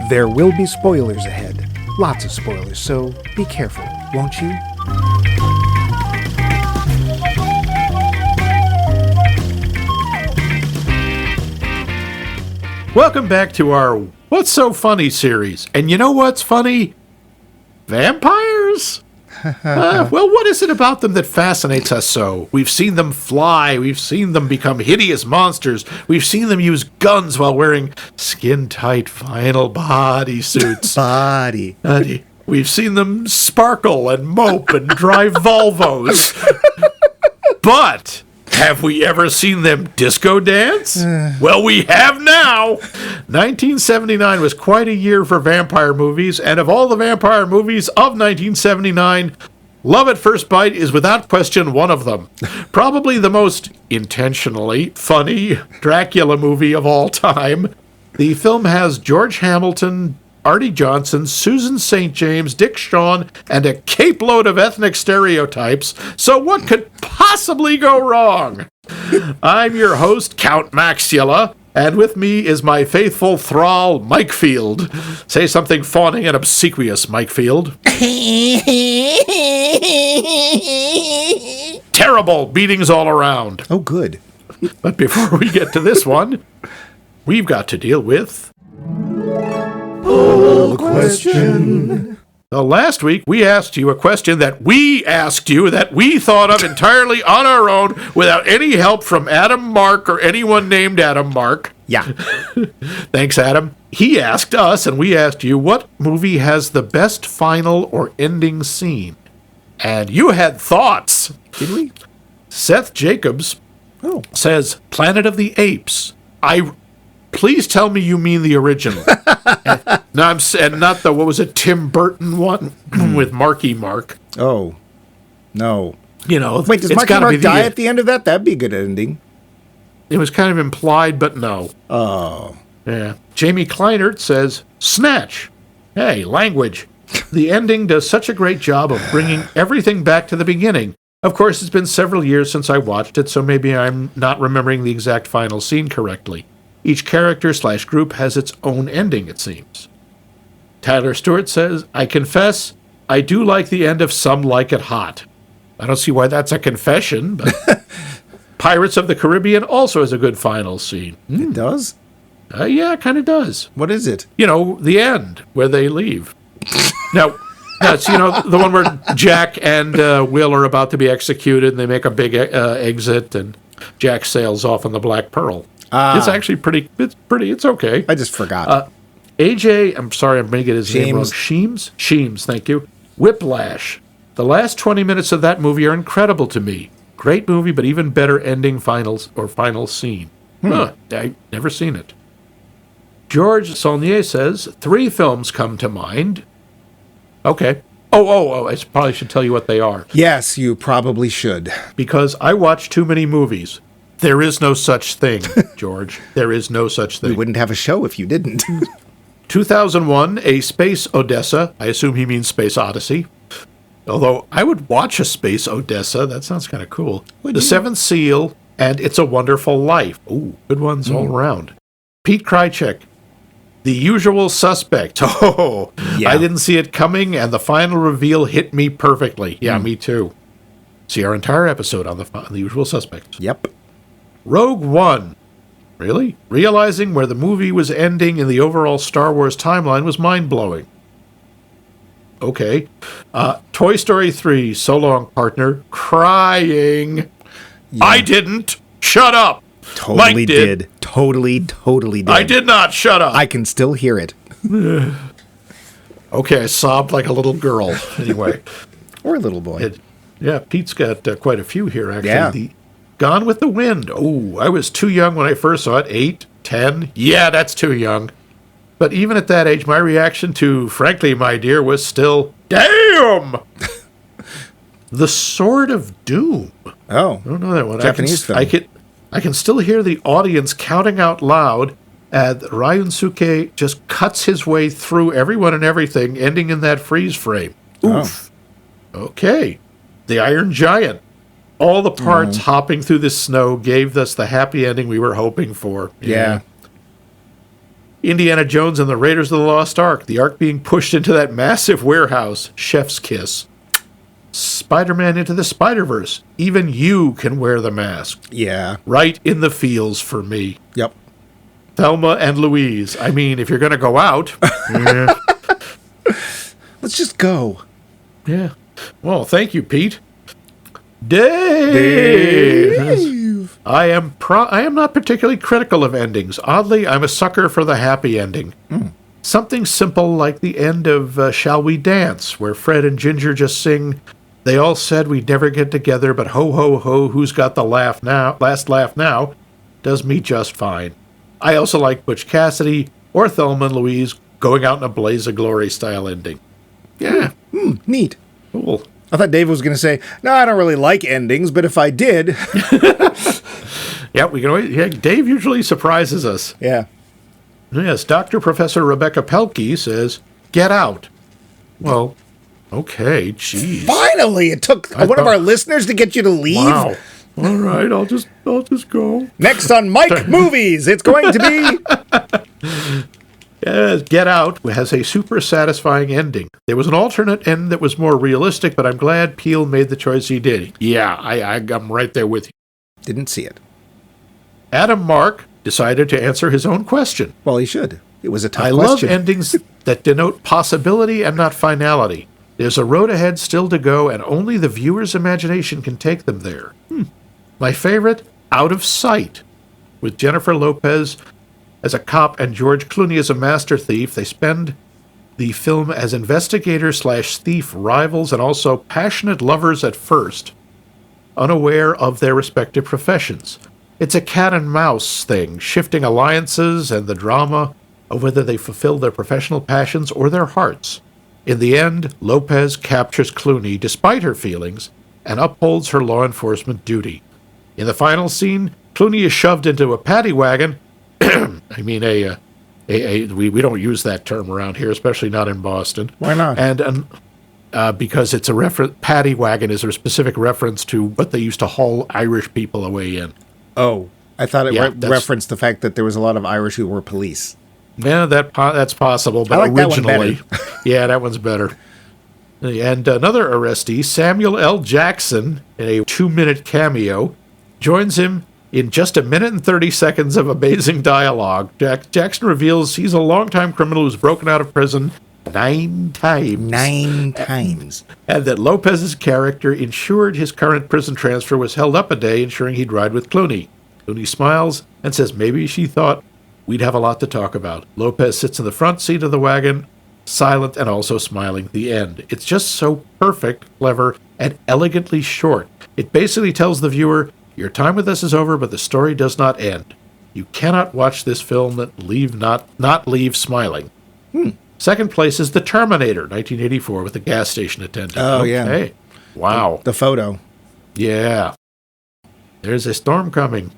There will be spoilers ahead. Lots of spoilers, so be careful, won't you? Welcome back to our What's So Funny series. And you know what's funny? Vampires? Well, what is it about them that fascinates us so? We've seen them fly. We've seen them become hideous monsters. We've seen them use guns while wearing skin-tight vinyl bodysuits. Body. We've seen them sparkle and mope and drive Volvos. But have we ever seen them disco dance? Well, we have now. 1979 was quite a year for vampire movies, and of all the vampire movies of 1979, Love at First Bite is without question one of them. Probably the most intentionally funny Dracula movie of all time. The film has George Hamilton, Arte Johnson, Susan St. James, Dick Shawn, and a capeload of ethnic stereotypes, so what could possibly go wrong? I'm your host, Count Maxula, and with me is my faithful thrall, Mike Field. Say something fawning and obsequious, Mike Field. Terrible beatings all around. Oh, good. But before we get to this one, we've got to deal with Question. Last week, we asked you a question that we asked you that we thought of entirely on our own without any help from Adam Mark or anyone named Adam Mark. Yeah. Thanks, Adam. He asked us, and we asked you, what movie has the best final or ending scene? And you had thoughts. Did we? Seth Jacobs says, Planet of the Apes. Please tell me you mean the original. and not the, what was it, Tim Burton one with Marky Mark. Oh, no. You know, wait, does Marky Mark die at the end of that? That'd be a good ending. It was kind of implied, but no. Oh. Yeah. Jamie Kleinert says, Snatch. Hey, language. The ending does such a great job of bringing everything back to the beginning. Of course, it's been several years since I watched it, so maybe I'm not remembering the exact final scene correctly. Each character/group has its own ending, it seems. Tyler Stewart says, I confess, I do like the end of Some Like It Hot. I don't see why that's a confession, but Pirates of the Caribbean also has a good final scene. It does? Yeah, it kind of does. What is it? You know, the end, where they leave. Now, that's, the one where Jack and Will are about to be executed, and they make a big exit, and Jack sails off on the Black Pearl. It's actually it's okay. I just forgot. AJ, I'm sorry, I'm going to get his name wrong. Sheems, thank you. Whiplash. The last 20 minutes of that movie are incredible to me. Great movie, but even better ending final scene. I've never seen it. George Saulnier says, 3 films come to mind. Okay. Oh, I probably should tell you what they are. Yes, you probably should. Because I watch too many movies. There is no such thing, George. There is no such thing. We wouldn't have a show if you didn't. 2001, A Space Odessa. I assume he means Space Odyssey. Although, I would watch A Space Odessa. That sounds kind of cool. The Seventh Seal and It's a Wonderful Life. Ooh, good ones all around. Pete Krychek, The Usual Suspect. Oh, yeah. I didn't see it coming, and the final reveal hit me perfectly. Yeah, me too. See our entire episode on the Usual Suspects. Yep. Rogue One. Really? Realizing where the movie was ending in the overall Star Wars timeline was mind-blowing. Okay. Toy Story 3, So Long, Partner. Crying. Yeah. I didn't. Shut up. Totally Mike did. Totally did. I did not. Shut up. I can still hear it. Okay, I sobbed like a little girl. Anyway. Or a little boy. Pete's got quite a few here, actually. Yeah. Gone with the Wind. Oh, I was too young when I first saw it. 8, 10. Yeah, that's too young. But even at that age, my reaction to, frankly, my dear, was still, damn! The Sword of Doom. Oh. I don't know that one. Japanese film. I can still hear the audience counting out loud as Ryunsuke just cuts his way through everyone and everything, ending in that freeze frame. Oof. Oh. Okay. The Iron Giant. All the parts hopping through the snow gave us the happy ending we were hoping for. Yeah. Indiana Jones and the Raiders of the Lost Ark. The Ark being pushed into that massive warehouse. Chef's kiss. Spider-Man Into the Spider-Verse. Even you can wear the mask. Yeah. Right in the feels for me. Yep. Thelma and Louise. I mean, if you're going to go out. Yeah. Let's just go. Yeah. Well, thank you, Pete. Dave. I am not particularly critical of endings. Oddly, I'm a sucker for the happy ending. Something simple like the end of Shall We Dance, where Fred and Ginger just sing, "They all said we'd never get together, but ho, ho, ho, who's got the laugh now? Last laugh now," does me just fine. I also like Butch Cassidy or Thelma and Louise going out in a blaze of glory style ending. Yeah. Neat. Cool. I thought Dave was going to say, no, I don't really like endings, but if I did. Yeah, we can always, Dave usually surprises us. Yeah. Yes, Dr. Professor Rebecca Pelkey says, "Get Out." Well, okay, geez. Finally, it took one of our listeners to get you to leave. Wow. All right, I'll just go. Next on Mike Movies, it's going to be... Yes, Get Out has a super satisfying ending. There was an alternate end that was more realistic, but I'm glad Peele made the choice he did. Yeah, I'm right there with you. Didn't see it. Adam Mark decided to answer his own question. Well, he should. It was a tough I question. love endings that denote possibility and not finality. There's a road ahead still to go, and only the viewer's imagination can take them there. My favorite, Out of Sight, with Jennifer Lopez as a cop and George Clooney as a master thief. They spend the film as investigator/thief rivals and also passionate lovers at first, unaware of their respective professions. It's a cat and mouse thing, shifting alliances and the drama of whether they fulfill their professional passions or their hearts. In the end, Lopez captures Clooney despite her feelings and upholds her law enforcement duty. In the final scene, Clooney is shoved into a paddy wagon. I mean, we don't use that term around here, especially not in Boston. Why not? And because it's a reference. Paddy wagon is a specific reference to what they used to haul Irish people away in. Oh, I thought it Yeah, referenced the fact that there was a lot of Irish who were police. Yeah, that's possible, but I like that one originally, yeah, that one's better. And another arrestee, Samuel L. Jackson, in a 2-minute cameo, joins him in just a minute and 30 seconds of amazing dialogue. Jackson reveals he's a longtime criminal who's broken out of prison 9 times. 9 times. And that Lopez's character ensured his current prison transfer was held up a day, ensuring he'd ride with Clooney. Clooney smiles and says maybe she thought we'd have a lot to talk about. Lopez sits in the front seat of the wagon, silent and also smiling. The end. It's just so perfect, clever, and elegantly short. It basically tells the viewer, your time with us is over, but the story does not end. You cannot watch this film and not leave smiling. Second place is The Terminator, 1984, with the gas station attendant. Oh, yeah. Hey, wow. The photo. Yeah. There's a storm coming.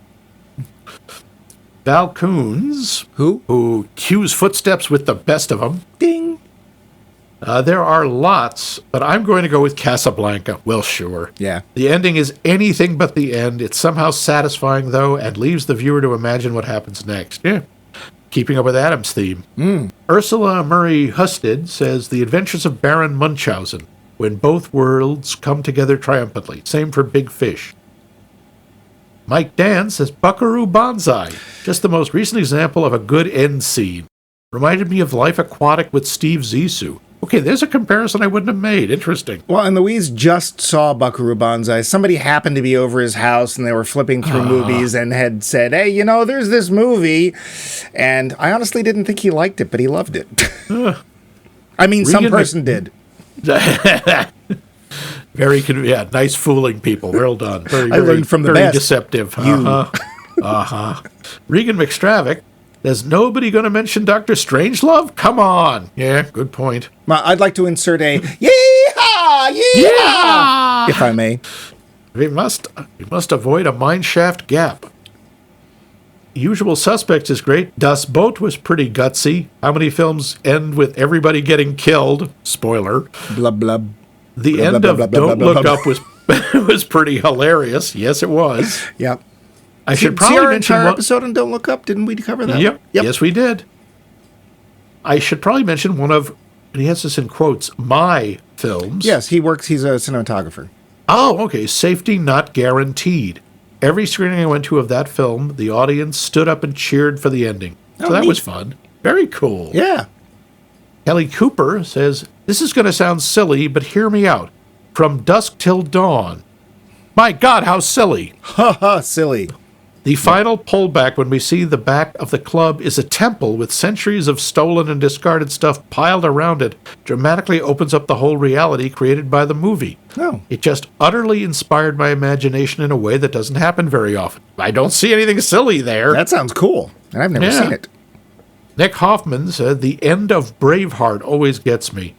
Val Coons, who cues footsteps with the best of them. Ding. There are lots, but I'm going to go with Casablanca. Well, sure. Yeah. The ending is anything but the end. It's somehow satisfying, though, and leaves the viewer to imagine what happens next. Yeah. Keeping up with Adam's theme. Ursula Murray Husted says The Adventures of Baron Munchausen, when both worlds come together triumphantly. Same for Big Fish. Mike Dan says Buckaroo Banzai, just the most recent example of a good end scene. Reminded me of Life Aquatic with Steve Zissou. Okay, there's a comparison I wouldn't have made. Interesting. Well, and Louise just saw Buckaroo Banzai. Somebody happened to be over his house and they were flipping through movies and had said, hey, you know, there's this movie. And I honestly didn't think he liked it, but he loved it. I mean, some person did. Very, nice fooling people. Well done. Very, I learned from the very best. Deceptive. Regan McStravick. There's nobody going to mention Dr. Strangelove? Come on. Yeah, good point. I'd like to insert a yeehaw, yeehaw, if I may. We must avoid a mineshaft gap. Usual Suspects is great. Das Boot was pretty gutsy. How many films end with everybody getting killed? Spoiler. Blub, blub. The Blub, end blub, of blub, Don't blub, Look blub. Up was pretty hilarious. Yes, it was. Yep. I should See probably our mention entire one episode on Don't Look Up? Didn't we cover that? Yep. Yes, we did. I should probably mention one of, and he has this in quotes, my films. Yes, he's a cinematographer. Oh, okay. Safety not guaranteed. Every screening I went to of that film, the audience stood up and cheered for the ending. So that was fun. Very cool. Yeah. Kelly Cooper says, this is going to sound silly, but hear me out. From dusk till dawn. My God, how silly. Ha ha, silly. The final pullback when we see the back of the club is a temple with centuries of stolen and discarded stuff piled around it, dramatically opens up the whole reality created by the movie. Oh. It just utterly inspired my imagination in a way that doesn't happen very often. I don't see anything silly there. That sounds cool. And I've never seen it. Nick Hoffman said, the end of Braveheart always gets me.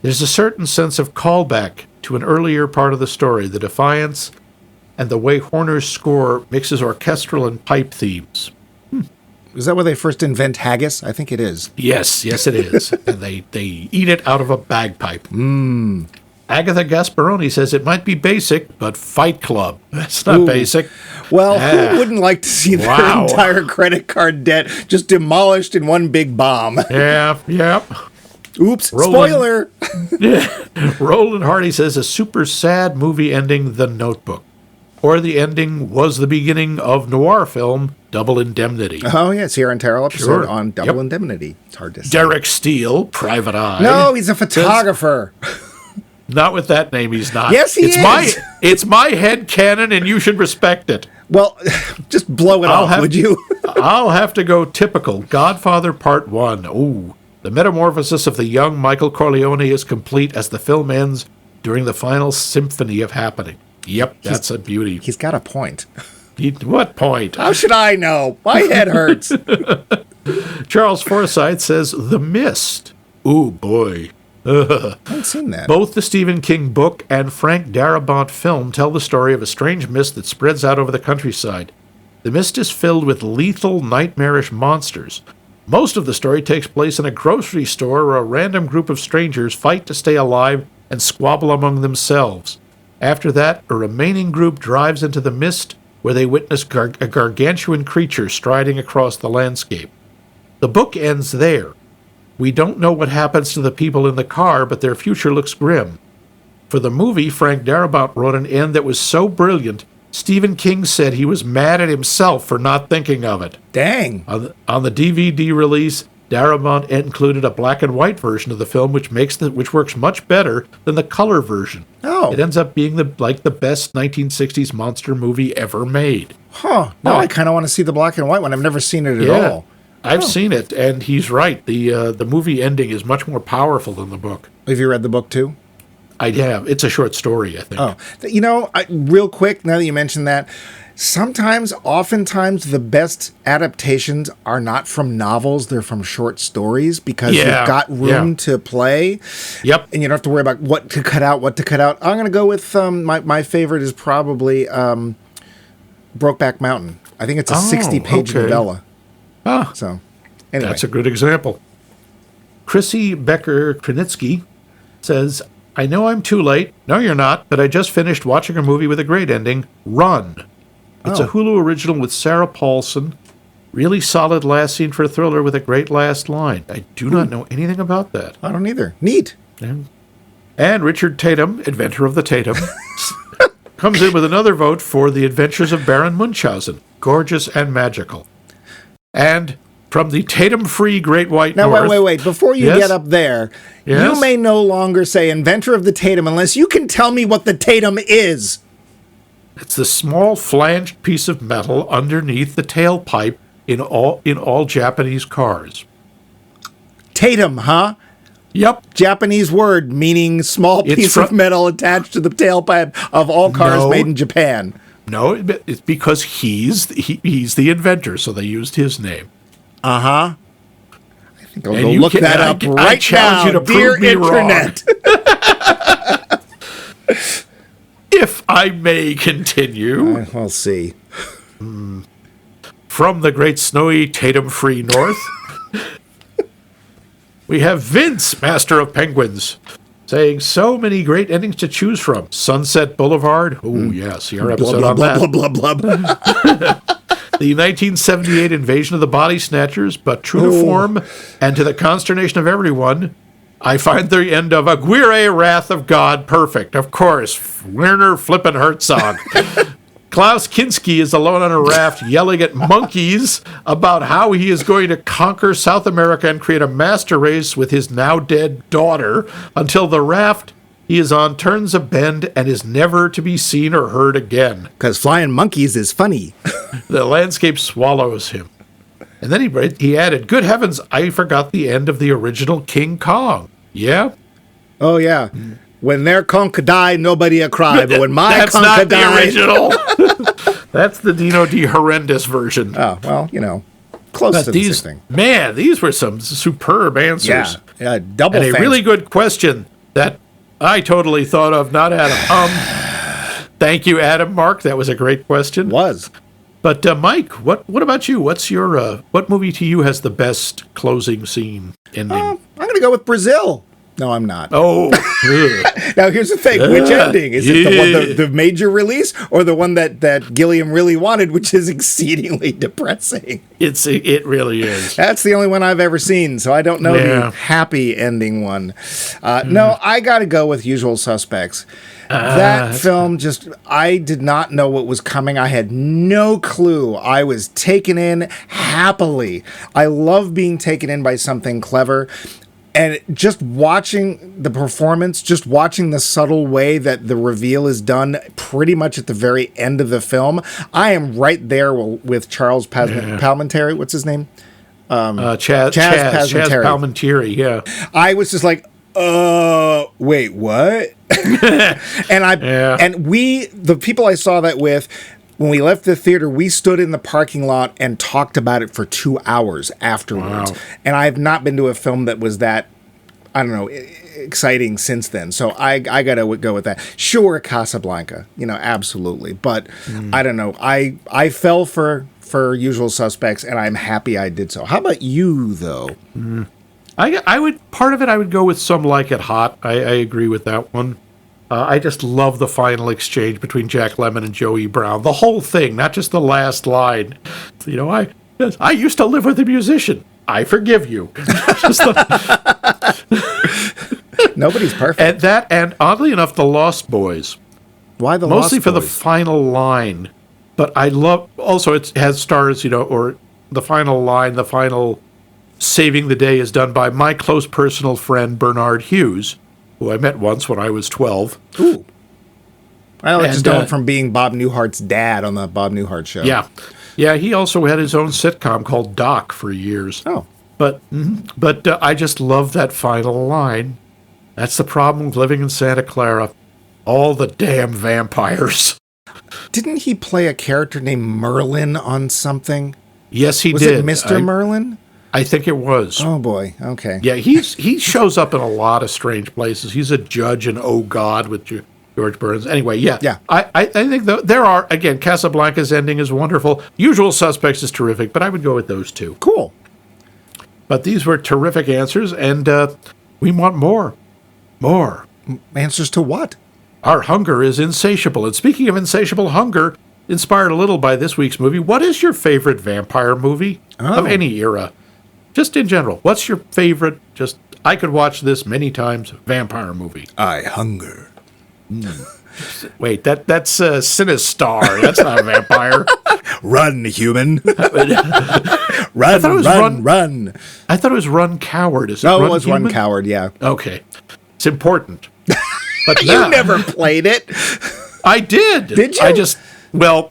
There's a certain sense of callback to an earlier part of the story, the defiance, and the way Horner's score mixes orchestral and pipe themes. Is that where they first invent haggis? I think it is. Yes, it is. And they eat it out of a bagpipe. Agatha Gasparoni says it might be basic, but Fight Club. That's not basic. Well, who wouldn't like to see their entire credit card debt just demolished in one big bomb? Yep. Oops, spoiler! Roland Hardy says a super sad movie ending, The Notebook. Or the ending was the beginning of noir film, Double Indemnity. Oh, yes, here on Terrell episode on Double Indemnity. It's hard to say. Derek Steele, Private Eye. No, he's a photographer. Not with that name, he's not. Yes, he is. It's my head canon, and you should respect it. Well, just blow it off, would you? I'll have to go typical. Godfather Part 1. Ooh. The metamorphosis of the young Michael Corleone is complete as the film ends during the final symphony of happening. Yep, that's a beauty. He's got a point. What point? How should I know? My head hurts. Charles Forsythe says, The Mist. Ooh, boy. I haven't seen that. Both the Stephen King book and Frank Darabont film tell the story of a strange mist that spreads out over the countryside. The mist is filled with lethal, nightmarish monsters. Most of the story takes place in a grocery store where a random group of strangers fight to stay alive and squabble among themselves. After that, a remaining group drives into the mist where they witness a gargantuan creature striding across the landscape. The book ends there. We don't know what happens to the people in the car, but their future looks grim. For the movie, Frank Darabont wrote an end that was so brilliant, Stephen King said he was mad at himself for not thinking of it. Dang. On the DVD release, Darabont included a black and white version of the film, which works much better than the color version. Oh. It ends up being the best 1960s monster movie ever made. Huh. Now I kind of want to see the black and white one. I've never seen it at all. I've seen it, and he's right. The movie ending is much more powerful than the book. Have you read the book too? I have. It's a short story, I think. Oh, real quick, now that you mention that, oftentimes, the best adaptations are not from novels, they're from short stories because you've got room to play. Yep. And you don't have to worry about what to cut out. I'm going to go with my favorite is probably Brokeback Mountain. I think it's a 60-page novella. Ah, so, anyway. That's a good example. Chrissy Becker-Krenitsky says, I know I'm too late. No, you're not, but I just finished watching a movie with a great ending, Run. It's a Hulu original with Sarah Paulson. Really solid last scene for a thriller with a great last line. I do not know anything about that. I don't either. Neat. And Richard Tatum, inventor of the Tatum, comes in with another vote for The Adventures of Baron Munchausen. Gorgeous and magical. And from the Tatum-free Great White North... Now, wait. Before you get up there, you may no longer say inventor of the Tatum unless you can tell me what the Tatum is. It's the small flanged piece of metal underneath the tailpipe in all Japanese cars. Tatum, huh? Yep. Japanese word meaning small piece of metal attached to the tailpipe of all cars made in Japan. No, it's because he's the inventor, so they used his name. Uh-huh. I think I'll go look that up right now, you to dear prove me Internet. If I may continue. We'll see. From the great snowy Tatum-free north, we have Vince, Master of Penguins, saying so many great endings to choose from. Sunset Boulevard. Oh, yes. Your episode on that. Blah, blah, blah, blah. The 1978 Invasion of the Body Snatchers, but true to form and to the consternation of everyone, I find the end of Aguirre Wrath of God perfect. Of course, Werner Flippin' Herzog. Klaus Kinski is alone on a raft yelling at monkeys about how he is going to conquer South America and create a master race with his now dead daughter until the raft he is on turns a bend and is never to be seen or heard again. Because flying monkeys is funny. The landscape swallows him. And then he added, good heavens, I forgot the end of the original King Kong. Yeah? Oh, yeah. When their conch died, nobody a cry. But when my conch died... That's not the original. That's the Dino De Horrendous version. Oh, well, close to the same thing. Man, these were some superb answers. Yeah, double and a really good question that I totally thought of, not Adam. Thank you, Adam Mark. That was a great question. Was. But Mike, what about you? What's your what movie to you has the best closing scene ending? I'm going to go with Brazil. No, I'm not. Oh. Now, here's the thing. Which ending? Is it the one, the major release, or the one that Gilliam really wanted, which is exceedingly depressing? It really is. That's the only one I've ever seen, so I don't know the happy ending one. No, I got to go with Usual Suspects. That film I did not know what was coming. I had no clue. I was taken in happily. I love being taken in by something clever. And just watching the performance, just watching the subtle way that the reveal is done pretty much at the very end of the film, I am right there with Charles Palminteri. What's his name? Chaz Palminteri, yeah. I was just like, wait, what? And the people I saw that with, when we left the theater, we stood in the parking lot and talked about it for 2 hours afterwards. Wow. And I've not been to a film that was that, I don't know, exciting since then. So I got to go with that. Sure, Casablanca, absolutely. But I don't know. I fell for Usual Suspects, and I'm happy I did so. How about you, though? I would go with Some Like It Hot. I agree with that one. I just love the final exchange between Jack Lemmon and Joey Brown. The whole thing, not just the last line. I used to live with a musician. I forgive you. Nobody's perfect. And oddly enough, The Lost Boys. Why The Lost Boys? Mostly for the final line. But I love, also it has stars, or the final line, the final saving the day is done by my close personal friend, Bernard Hughes, who I met once when I was 12. Ooh. I just know him from being Bob Newhart's dad on the Bob Newhart show. Yeah. Yeah, he also had his own sitcom called Doc for years. Oh. But I just love that final line. That's the problem with living in Santa Clara. All the damn vampires. Didn't he play a character named Merlin on something? Yes, he did. Was it Mr. Merlin? I think it was. Oh, boy. Okay. Yeah, he shows up in a lot of strange places. He's a judge in Oh, God with George Burns. Anyway, yeah. I think there are, again, Casablanca's ending is wonderful. Usual Suspects is terrific, but I would go with those two. Cool. But these were terrific answers, and we want more. More. Answers to what? Our hunger is insatiable. And speaking of insatiable hunger, inspired a little by this week's movie, what is your favorite vampire movie of any era? Just in general, what's your favorite, I could watch this many times, vampire movie? I hunger. Wait, that's Sinistar. That's not a vampire. Run, human. Run. I thought it was Run Coward. Is it No, Run it was Human? Run Coward, yeah. Okay. It's important. But You never played it. I did. Did you?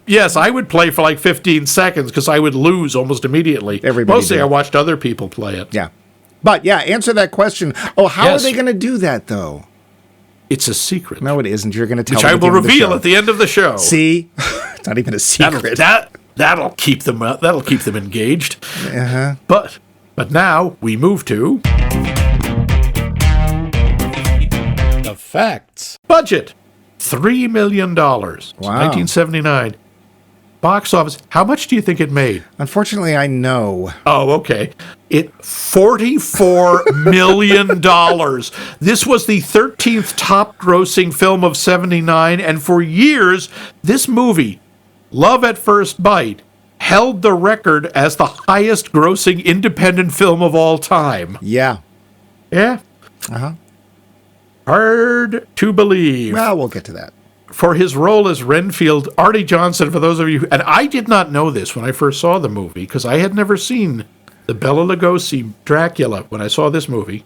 Yes, I would play for like 15 seconds because I would lose almost immediately. Mostly I watched other people play it. Yeah. But, answer that question. Oh, how are they going to do that, though? It's a secret. No, it isn't. You're going to tell me. Which I will reveal at the end of the show. See? It's not even a secret. That'll keep them engaged. Uh-huh. But now we move to the facts. Budget $3 million. Wow. 1979. Box office. How much do you think it made? Unfortunately, I know. Oh, okay. $44 million. This was the 13th top grossing film of 79, and for years, this movie, Love at First Bite, held the record as the highest grossing independent film of all time. Yeah. Yeah. Uh-huh. Hard to believe. Well, we'll get to that. For his role as Renfield, Arte Johnson, for those of you, and I did not know this when I first saw the movie, because I had never seen the Bela Lugosi Dracula when I saw this movie.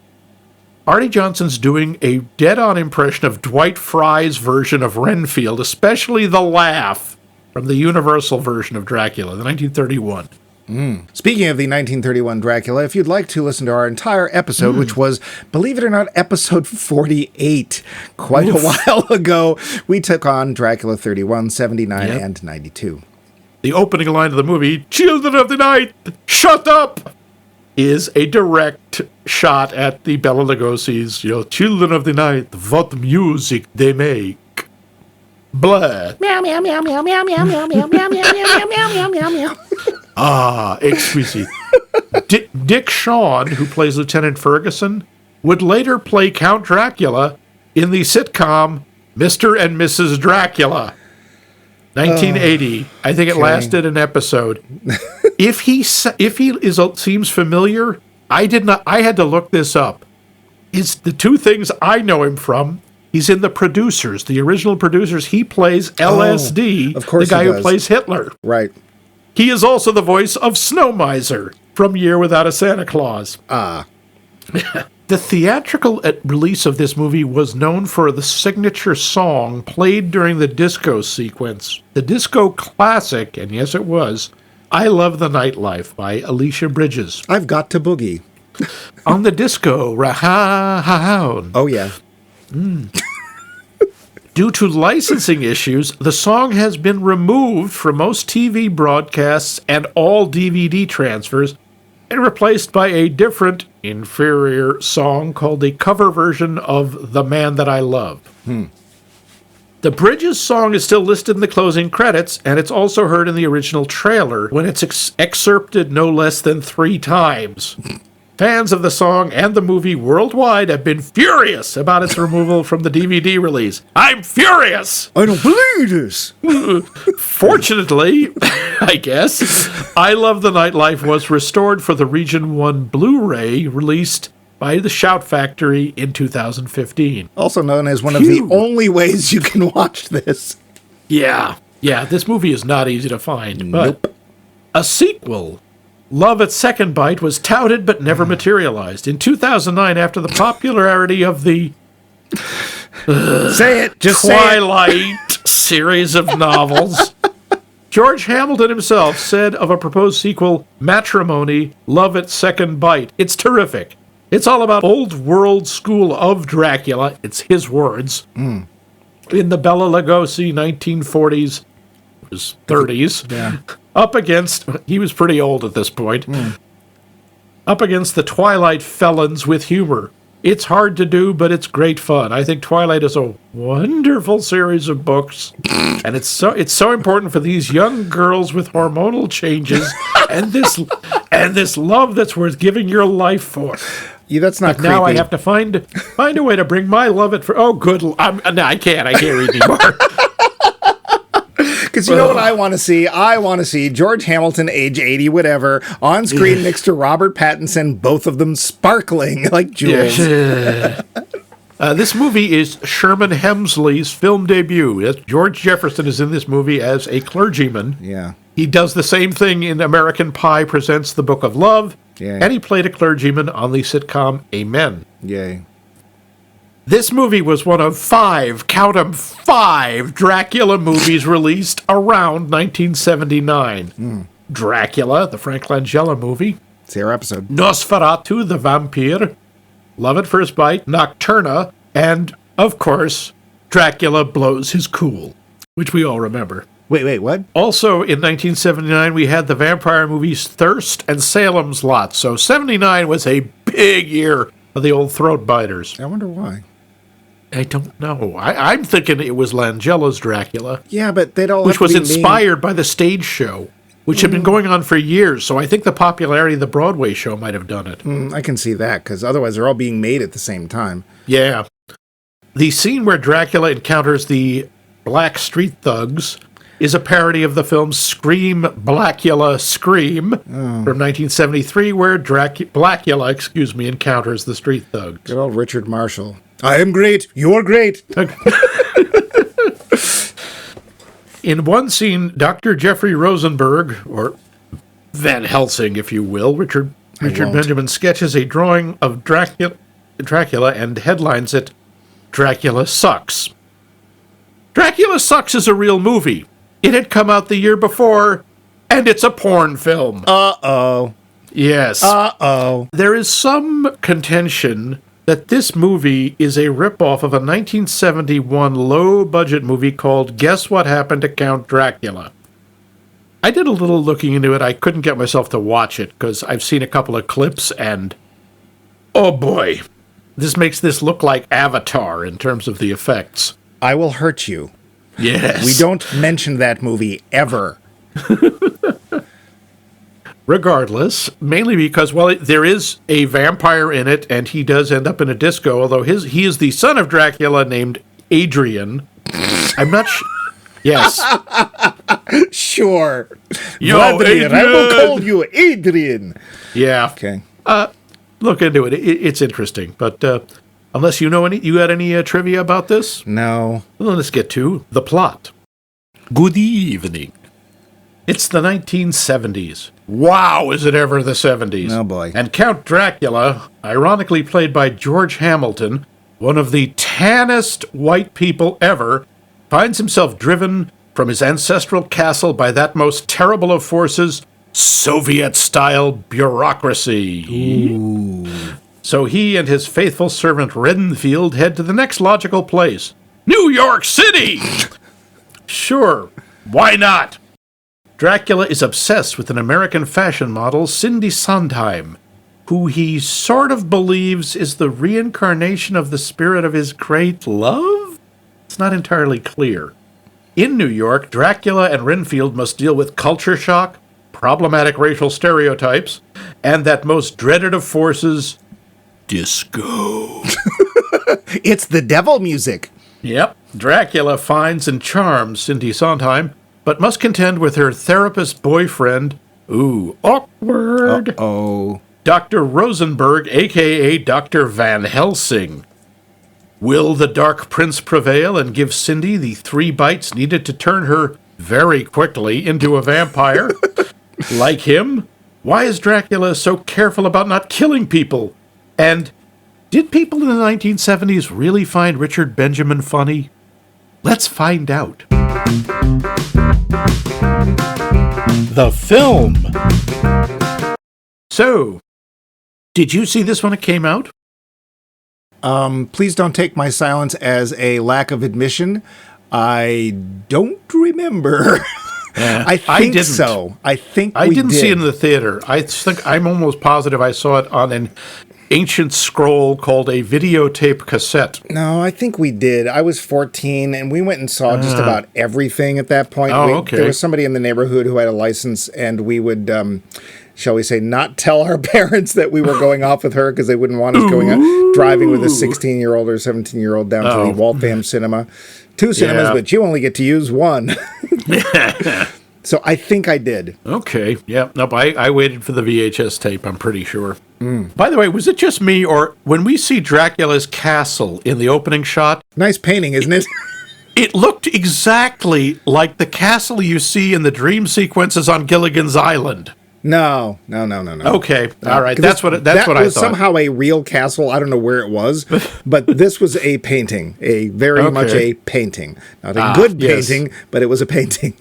Arte Johnson's doing a dead-on impression of Dwight Frye's version of Renfield, especially the laugh from the Universal version of Dracula, the 1931. Speaking of the 1931 Dracula, if you'd like to listen to our entire episode, which was, believe it or not, episode 48, quite a while ago, we took on Dracula 31, 79, and 92. The opening line of the movie, "Children of the Night, shut up!" is a direct shot at the Bela Lugosi's, Children of the Night, what music they make. Blah. Meow, meow, meow, meow, meow, meow, meow, meow, meow, meow, meow, meow, meow, meow, meow. Ah, exquisite. Dick Shawn, who plays Lieutenant Ferguson, would later play Count Dracula in the sitcom Mr. and Mrs. Dracula. 1980. I think it lasted an episode. If he seems familiar, I had to look this up. It's the two things I know him from. He's in The Producers, the original Producers. He plays LSD, of course the guy he who does. plays Hitler. Right. He is also the voice of Snow Miser from Year Without a Santa Claus. The theatrical release of this movie was known for the signature song played during the disco sequence. The disco classic, and yes it was, I Love the Nightlife by Alicia Bridges. I've got to boogie. On the disco, Oh, yeah. Due to licensing issues, the song has been removed from most TV broadcasts and all DVD transfers and replaced by a different, inferior song called a cover version of The Man That I Love. The Bridges song is still listed in the closing credits, and it's also heard in the original trailer when it's excerpted no less than 3 times. Fans of the song and the movie worldwide have been furious about its removal from the DVD release. I'm furious! I don't believe this. Fortunately, I guess, I Love the Nightlife was restored for the Region 1 Blu-ray released by the Shout Factory in 2015. Also known as one of the only ways you can watch this. Yeah, this movie is not easy to find. But a sequel, Love at Second Bite, was touted but never materialized. In 2009, after the popularity of the Twilight series of novels, George Hamilton himself said of a proposed sequel, Matrimony, Love at Second Bite. It's terrific. It's all about old world school of Dracula. It's his words. In the Bela Lugosi 1940s, his 30s. Yeah. Up against, he was pretty old at this point, up against the Twilight felons with humor. It's hard to do, but it's great fun. I think Twilight is a wonderful series of books, and it's so important for these young girls with hormonal changes and this love that's worth giving your life for. Yeah, that's not creepy. Now I have to find a way to bring my love it for. Oh, good. No, I can't read anymore. Because you know what I want to see? I want to see George Hamilton, age 80, whatever, on screen next to Robert Pattinson, both of them sparkling like jewels. This movie is Sherman Hemsley's film debut. George Jefferson is in this movie as a clergyman. Yeah. He does the same thing in American Pie Presents the Book of Love, and he played a clergyman on the sitcom Amen. Yay. This movie was one of 5, count 'em, 5 Dracula movies released around 1979. Dracula, the Frank Langella movie. It's our episode. Nosferatu, the Vampire. Love at First Bite, Nocturna, and, of course, Dracula Blows His Cool, which we all remember. Wait, what? Also, in 1979, we had the vampire movies Thirst and Salem's Lot. So 79 was a big year of the old throat biters. I wonder why. I don't know. I'm thinking it was Langella's Dracula. Yeah, but they'd all which was inspired by the stage show, which had been going on for years. So I think the popularity of the Broadway show might have done it. I can see that, because otherwise they're all being made at the same time. Yeah. The scene where Dracula encounters the black street thugs is a parody of the film Scream, Blackula, Scream from 1973, where Blackula, encounters the street thugs. Good old Richard Marshall. I am great. You're great. In one scene, Dr. Jeffrey Rosenberg, or Van Helsing, if you will, Richard Benjamin sketches a drawing of Dracula and headlines it, Dracula Sucks. Dracula Sucks is a real movie. It had come out the year before, and it's a porn film. Uh-oh. Yes. Uh-oh. There is some contention that this movie is a ripoff of a 1971 low-budget movie called Guess What Happened to Count Dracula. I did a little looking into it. I couldn't get myself to watch it because I've seen a couple of clips and, oh boy, this makes this look like Avatar in terms of the effects. I will hurt you. Yes. We don't mention that movie ever. Regardless, mainly because, well, there is a vampire in it, and he does end up in a disco, although he is the son of Dracula named Adrian. I'm not sure. Yes. Sure. Yo, Adrian, I will call you Adrian. Yeah. Okay. Look into it. It's interesting, but unless you got any trivia about this? No. Well, let's get to the plot. Good evening. It's the 1970s. Wow, is it ever the 70s? Oh, boy. And Count Dracula, ironically played by George Hamilton, one of the tannest white people ever, finds himself driven from his ancestral castle by that most terrible of forces, Soviet-style bureaucracy. Ooh. So he and his faithful servant Renfield head to the next logical place, New York City! Sure, why not? Dracula is obsessed with an American fashion model, Cindy Sondheim, who he sort of believes is the reincarnation of the spirit of his great love? It's not entirely clear. In New York, Dracula and Renfield must deal with culture shock, problematic racial stereotypes, and that most dreaded of forces, disco. It's the devil music. Yep, Dracula finds and charms Cindy Sondheim, but must contend with her therapist boyfriend, awkward, Dr. Rosenberg, a.k.a. Dr. Van Helsing. Will the Dark Prince prevail and give Cindy the 3 bites needed to turn her, very quickly, into a vampire? Like him? Why is Dracula so careful about not killing people? And did people in the 1970s really find Richard Benjamin funny? Let's find out. The film. So, did you see this when it came out? Please don't take my silence as a lack of admission. I don't remember. I think didn't. so. I didn't see it in the theater. I'm almost positive I saw it on an ancient scroll called a videotape cassette. No, I think we did. I was 14, and we went and saw just about everything at that point. Okay. There was somebody in the neighborhood who had a license, and we would, shall we say, not tell our parents that we were going off with her because they wouldn't want us going out driving with a 16-year-old or 17-year-old down to the Waltham cinema. 2 cinemas, but you only get to use 1. So I think I did. Okay. Yeah. Nope. I waited for the VHS tape, I'm pretty sure. By the way, was it just me, or when we see Dracula's castle in the opening shot? Nice painting, isn't it? It looked exactly like the castle you see in the dream sequences on Gilligan's Island. No. Okay. All right. That's what I thought. That was somehow a real castle. I don't know where it was, but this was a painting, a very much a painting. Not a good painting, but it was a painting.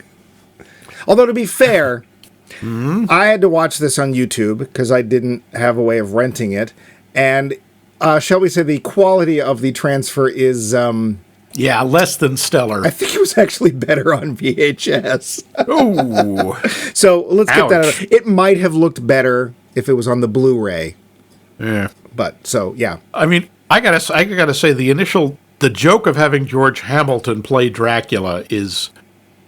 Although, to be fair, I had to watch this on YouTube because I didn't have a way of renting it. And shall we say the quality of the transfer is... less than stellar. I think it was actually better on VHS. Oh. So let's get that out. It might have looked better if it was on the Blu-ray. Yeah. But, so, yeah. I mean, I gotta say, the joke of having George Hamilton play Dracula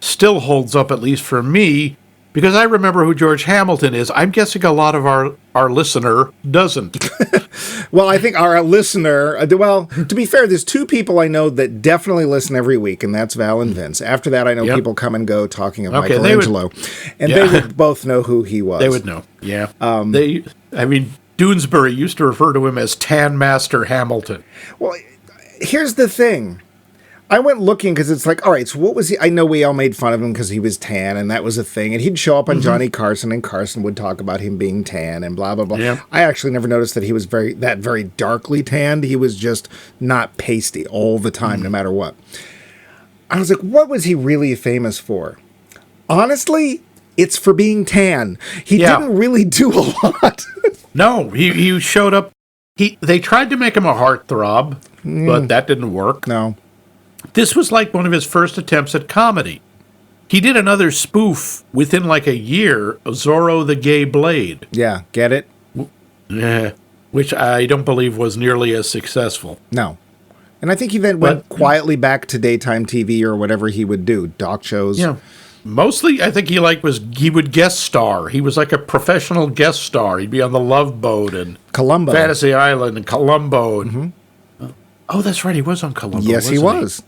still holds up, at least for me, because I remember who George Hamilton is. I'm guessing a lot of our listener doesn't. Well, I think our listener, well, to be fair, there's two people I know that definitely listen every week, and that's Val and Vince. After that, I know people come and go talking of Michelangelo, they would both know who he was. They would know, yeah. Doonesbury used to refer to him as Tanmaster Hamilton. Well, here's the thing. I went looking because it's like, all right, so what was he? I know we all made fun of him because he was tan, and that was a thing. And he'd show up on Johnny Carson, and Carson would talk about him being tan and blah, blah, blah. Yeah. I actually never noticed that he was very darkly tanned. He was just not pasty all the time, no matter what. I was like, what was he really famous for? Honestly, it's for being tan. He didn't really do a lot. No, he showed up. They tried to make him a heartthrob, but that didn't work. No. This was like one of his first attempts at comedy. He did another spoof within like a year of Zorro the Gay Blade. Yeah, get it? Which I don't believe was nearly as successful. No. And I think he then went quietly back to daytime TV or whatever he would do, doc shows. Yeah. Mostly, I think he would guest star. He was like a professional guest star. He'd be on the Love Boat and Columbo. Fantasy Island and Columbo. And, oh, that's right. He was on Columbo. Yes, he was.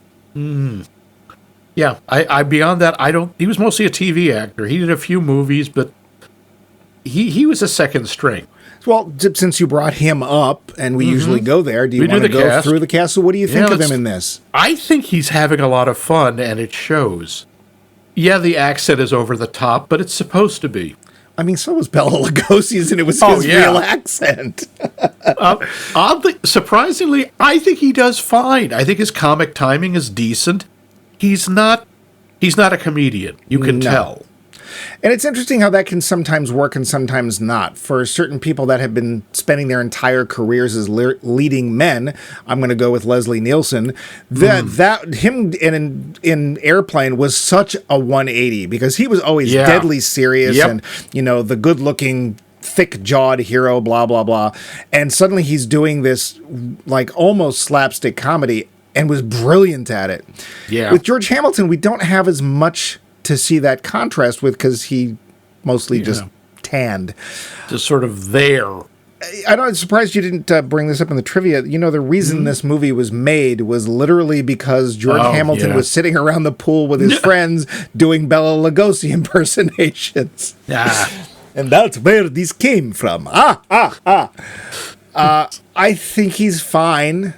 Yeah. I beyond that, he was mostly a TV actor. He did a few movies, but he was a second string. Well, since you brought him up, and we usually go there, do you want to go through the cast? So what do you think of him in this? I think he's having a lot of fun, and it shows. Yeah, the accent is over the top, but it's supposed to be. I mean, so was Bela Lugosi's, and it was his real accent. Oddly, surprisingly, I think he does fine. I think his comic timing is decent. He's not a comedian. You can tell. And it's interesting how that can sometimes work and sometimes not. For certain people that have been spending their entire careers as leading men, I'm going to go with Leslie Nielsen, that him in Airplane was such a 180 because he was always deadly serious and, the good-looking, thick-jawed hero, blah, blah, blah. And suddenly he's doing this, like, almost slapstick comedy and was brilliant at it. Yeah. With George Hamilton, we don't have as much to see that contrast with because he mostly just tanned. Just sort of there. I'm surprised you didn't bring this up in the trivia. The reason this movie was made was literally because George Hamilton was sitting around the pool with his friends doing Bela Lugosi impersonations. And that's where this came from. I think he's fine.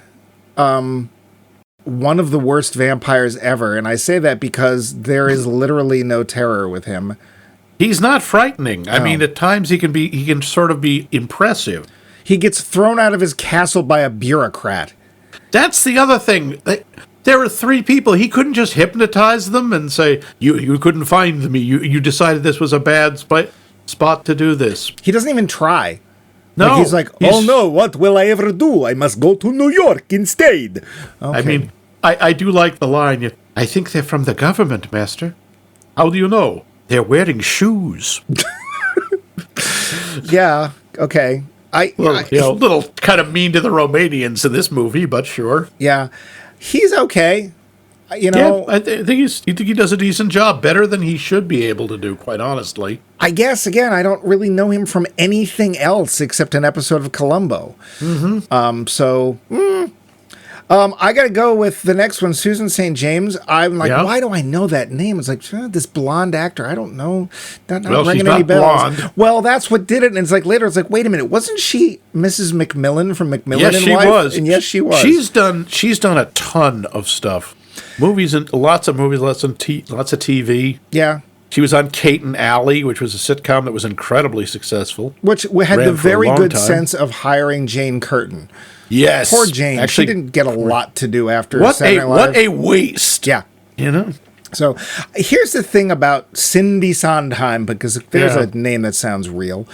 One of the worst vampires ever, and I say that because there is literally no terror with him. He's not frightening. I mean, at times he can sort of be impressive. He gets thrown out of his castle by a bureaucrat. That's the other thing. There were 3 people. He couldn't just hypnotize them and say, you couldn't find me. You decided this was a bad spot to do this. He doesn't even try. No. He's like, oh no, what will I ever do? I must go to New York instead. Okay. I mean, I do like the line, I think they're from the government, master. How do you know? They're wearing shoes. Yeah, okay. A little kind of mean to the Romanians in this movie, but sure. Yeah. He's okay. Yeah, I think he does a decent job, better than he should be able to do, quite honestly. I guess, again, I don't really know him from anything else except an episode of Columbo. I got to go with the next one, Susan St. James. I'm like, why do I know that name? It's like, this blonde actor. I don't know. Not ringing any bells. Blonde. Well, that's what did it. And it's like later, it's like, wait a minute. Wasn't she Mrs. McMillan from McMillan and Wife? Yes, she was. And yes, she was. She's done a ton of stuff. Movies and lots of movies, lots of TV. Yeah. She was on Kate and Allie, which was a sitcom that was incredibly successful. Which had the very good sense of hiring Jane Curtin. Yes. Poor Jane. Actually, she didn't get a lot to do after Saturday Night Live. What a waste. Yeah. So here's the thing about Cindy Sondheim, because there's a name that sounds real.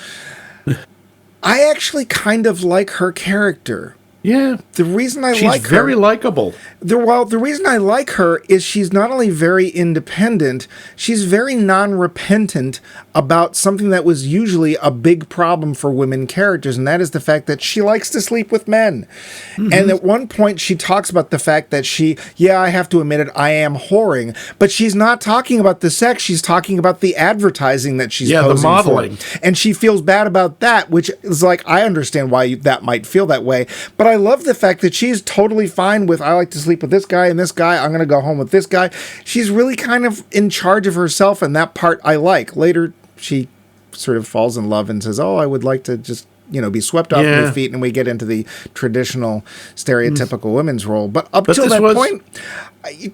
I actually kind of like her character. Yeah. The reason I She's like her... very likable. The reason I like her is she's not only very independent, she's very non-repentant about something that was usually a big problem for women characters, and that is the fact that she likes to sleep with men. Mm-hmm. And at one point, she talks about the fact that I have to admit it, I am whoring, but she's not talking about the sex, she's talking about the advertising that she's posing the modeling. for. And she feels bad about that, which is like, I understand why that might feel that way, but I love the fact that she's totally fine with, I like to sleep with this guy and this guy, I'm going to go home with this guy. She's really kind of in charge of herself, and that part I like. Later, she sort of falls in love and says, I would like to just, be swept off my feet, and we get into the traditional stereotypical women's role. But till that point,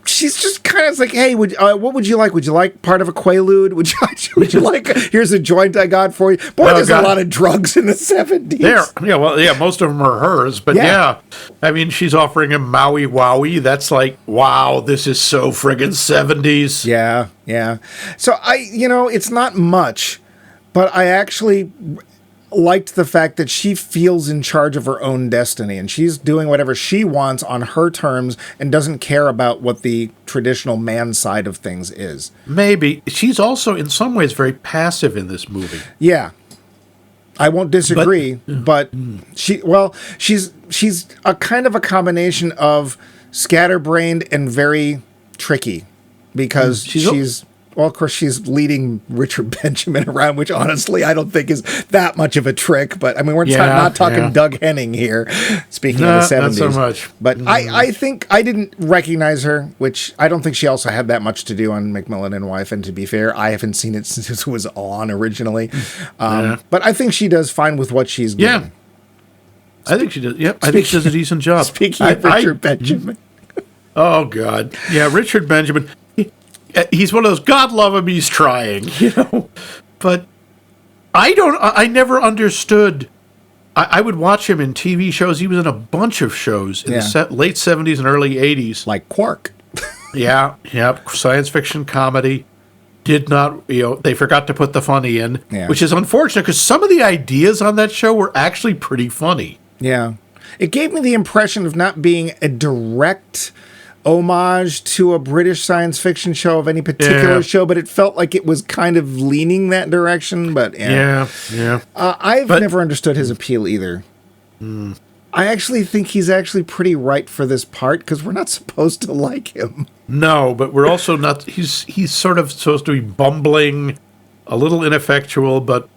she's just kind of like, hey, what would you like? Would you like part of a Quaalude? Would you like, here's a joint I got for you? Boy, there's a lot of drugs in the 70s. Most of them are hers. But I mean, she's offering him Maui Wowie. That's like, wow, this is so friggin' 70s. Yeah. So it's not much, but I actually liked the fact that she feels in charge of her own destiny, and she's doing whatever she wants on her terms and doesn't care about what the traditional man side of things is. Maybe. She's also in some ways very passive in this movie. Yeah. I won't disagree, but she's a kind of a combination of scatterbrained and very tricky, because she's of course, she's leading Richard Benjamin around, which honestly I don't think is that much of a trick. But I mean, we're not talking Doug Henning here, speaking of the 70s. Not so much. But I think I didn't recognize her, which I don't think she also had that much to do on Macmillan and Wife. And to be fair, I haven't seen it since it was on originally. But I think she does fine with what she's doing. Yeah. I think she does. Yep, I think she does a decent job. Speaking of Richard Benjamin. Oh, God. Yeah, Richard Benjamin. He's one of those, God love him, he's trying, But I never understood. I would watch him in TV shows. He was in a bunch of shows in the late 70s and early 80s. Like Quark. Yeah, science fiction comedy. Did not, they forgot to put the funny in, which is unfortunate because some of the ideas on that show were actually pretty funny. Yeah. It gave me the impression of not being a direct homage to a British science fiction show of any particular show, but it felt like it was kind of leaning that direction. But I've never understood his appeal either. I actually think he's actually pretty right for this part, because we're not supposed to like him. No, but we're also not. He's sort of supposed to be bumbling, a little ineffectual, but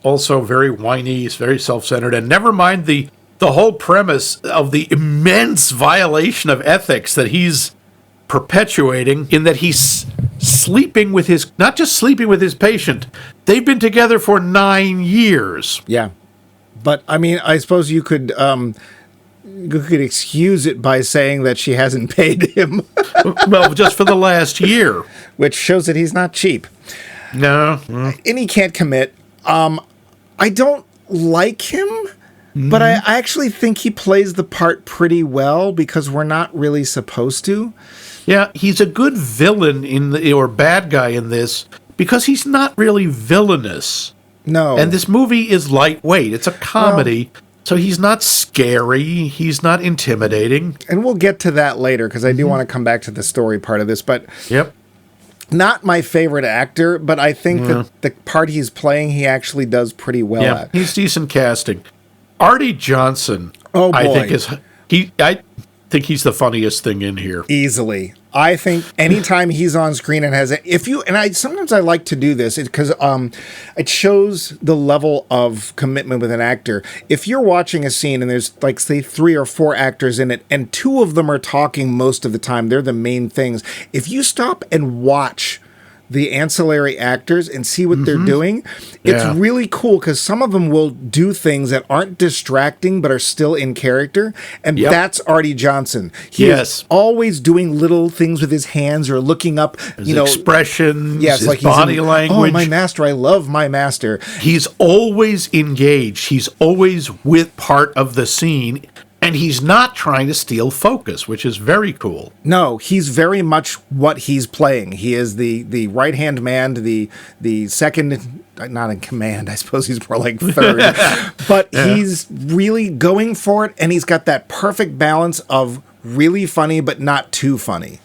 also very whiny. He's very self-centered, and never mind the whole premise of the immense violation of ethics that he's perpetuating, in that he's sleeping with not just sleeping with his patient, they've been together for 9 years. Yeah. But, I mean, I suppose you could excuse it by saying that she hasn't paid him. Well, just for the last year. Which shows that he's not cheap. No. And he can't commit. I don't like him. But I actually think he plays the part pretty well, because we're not really supposed to. Yeah, he's a good villain or bad guy in this, because he's not really villainous. No. And this movie is lightweight. It's a comedy, so he's not scary. He's not intimidating. And we'll get to that later, because I do want to come back to the story part of this. But not my favorite actor, but I think that the part he's playing, he actually does pretty well at. He's decent casting. Arte Johnson, oh boy. I think he's the funniest thing in here. Easily. I think anytime he's on screen and sometimes I like to do this because it shows the level of commitment with an actor. If you're watching a scene and there's like, say, 3 or 4 actors in it, and 2 of them are talking most of the time, they're the main things. If you stop and watch the ancillary actors and see what they're doing, it's really cool, because some of them will do things that aren't distracting but are still in character, and that's Arte Johnson. He is always doing little things with his hands or looking up, his expressions, his like body language. Oh, my master, I love my master. He's always engaged. He's always with part of the scene. And he's not trying to steal focus, which is very cool. No, he's very much what he's playing. He is the right-hand man, the second, not in command, I suppose he's more like third. But he's really going for it, and he's got that perfect balance of really funny but not too funny.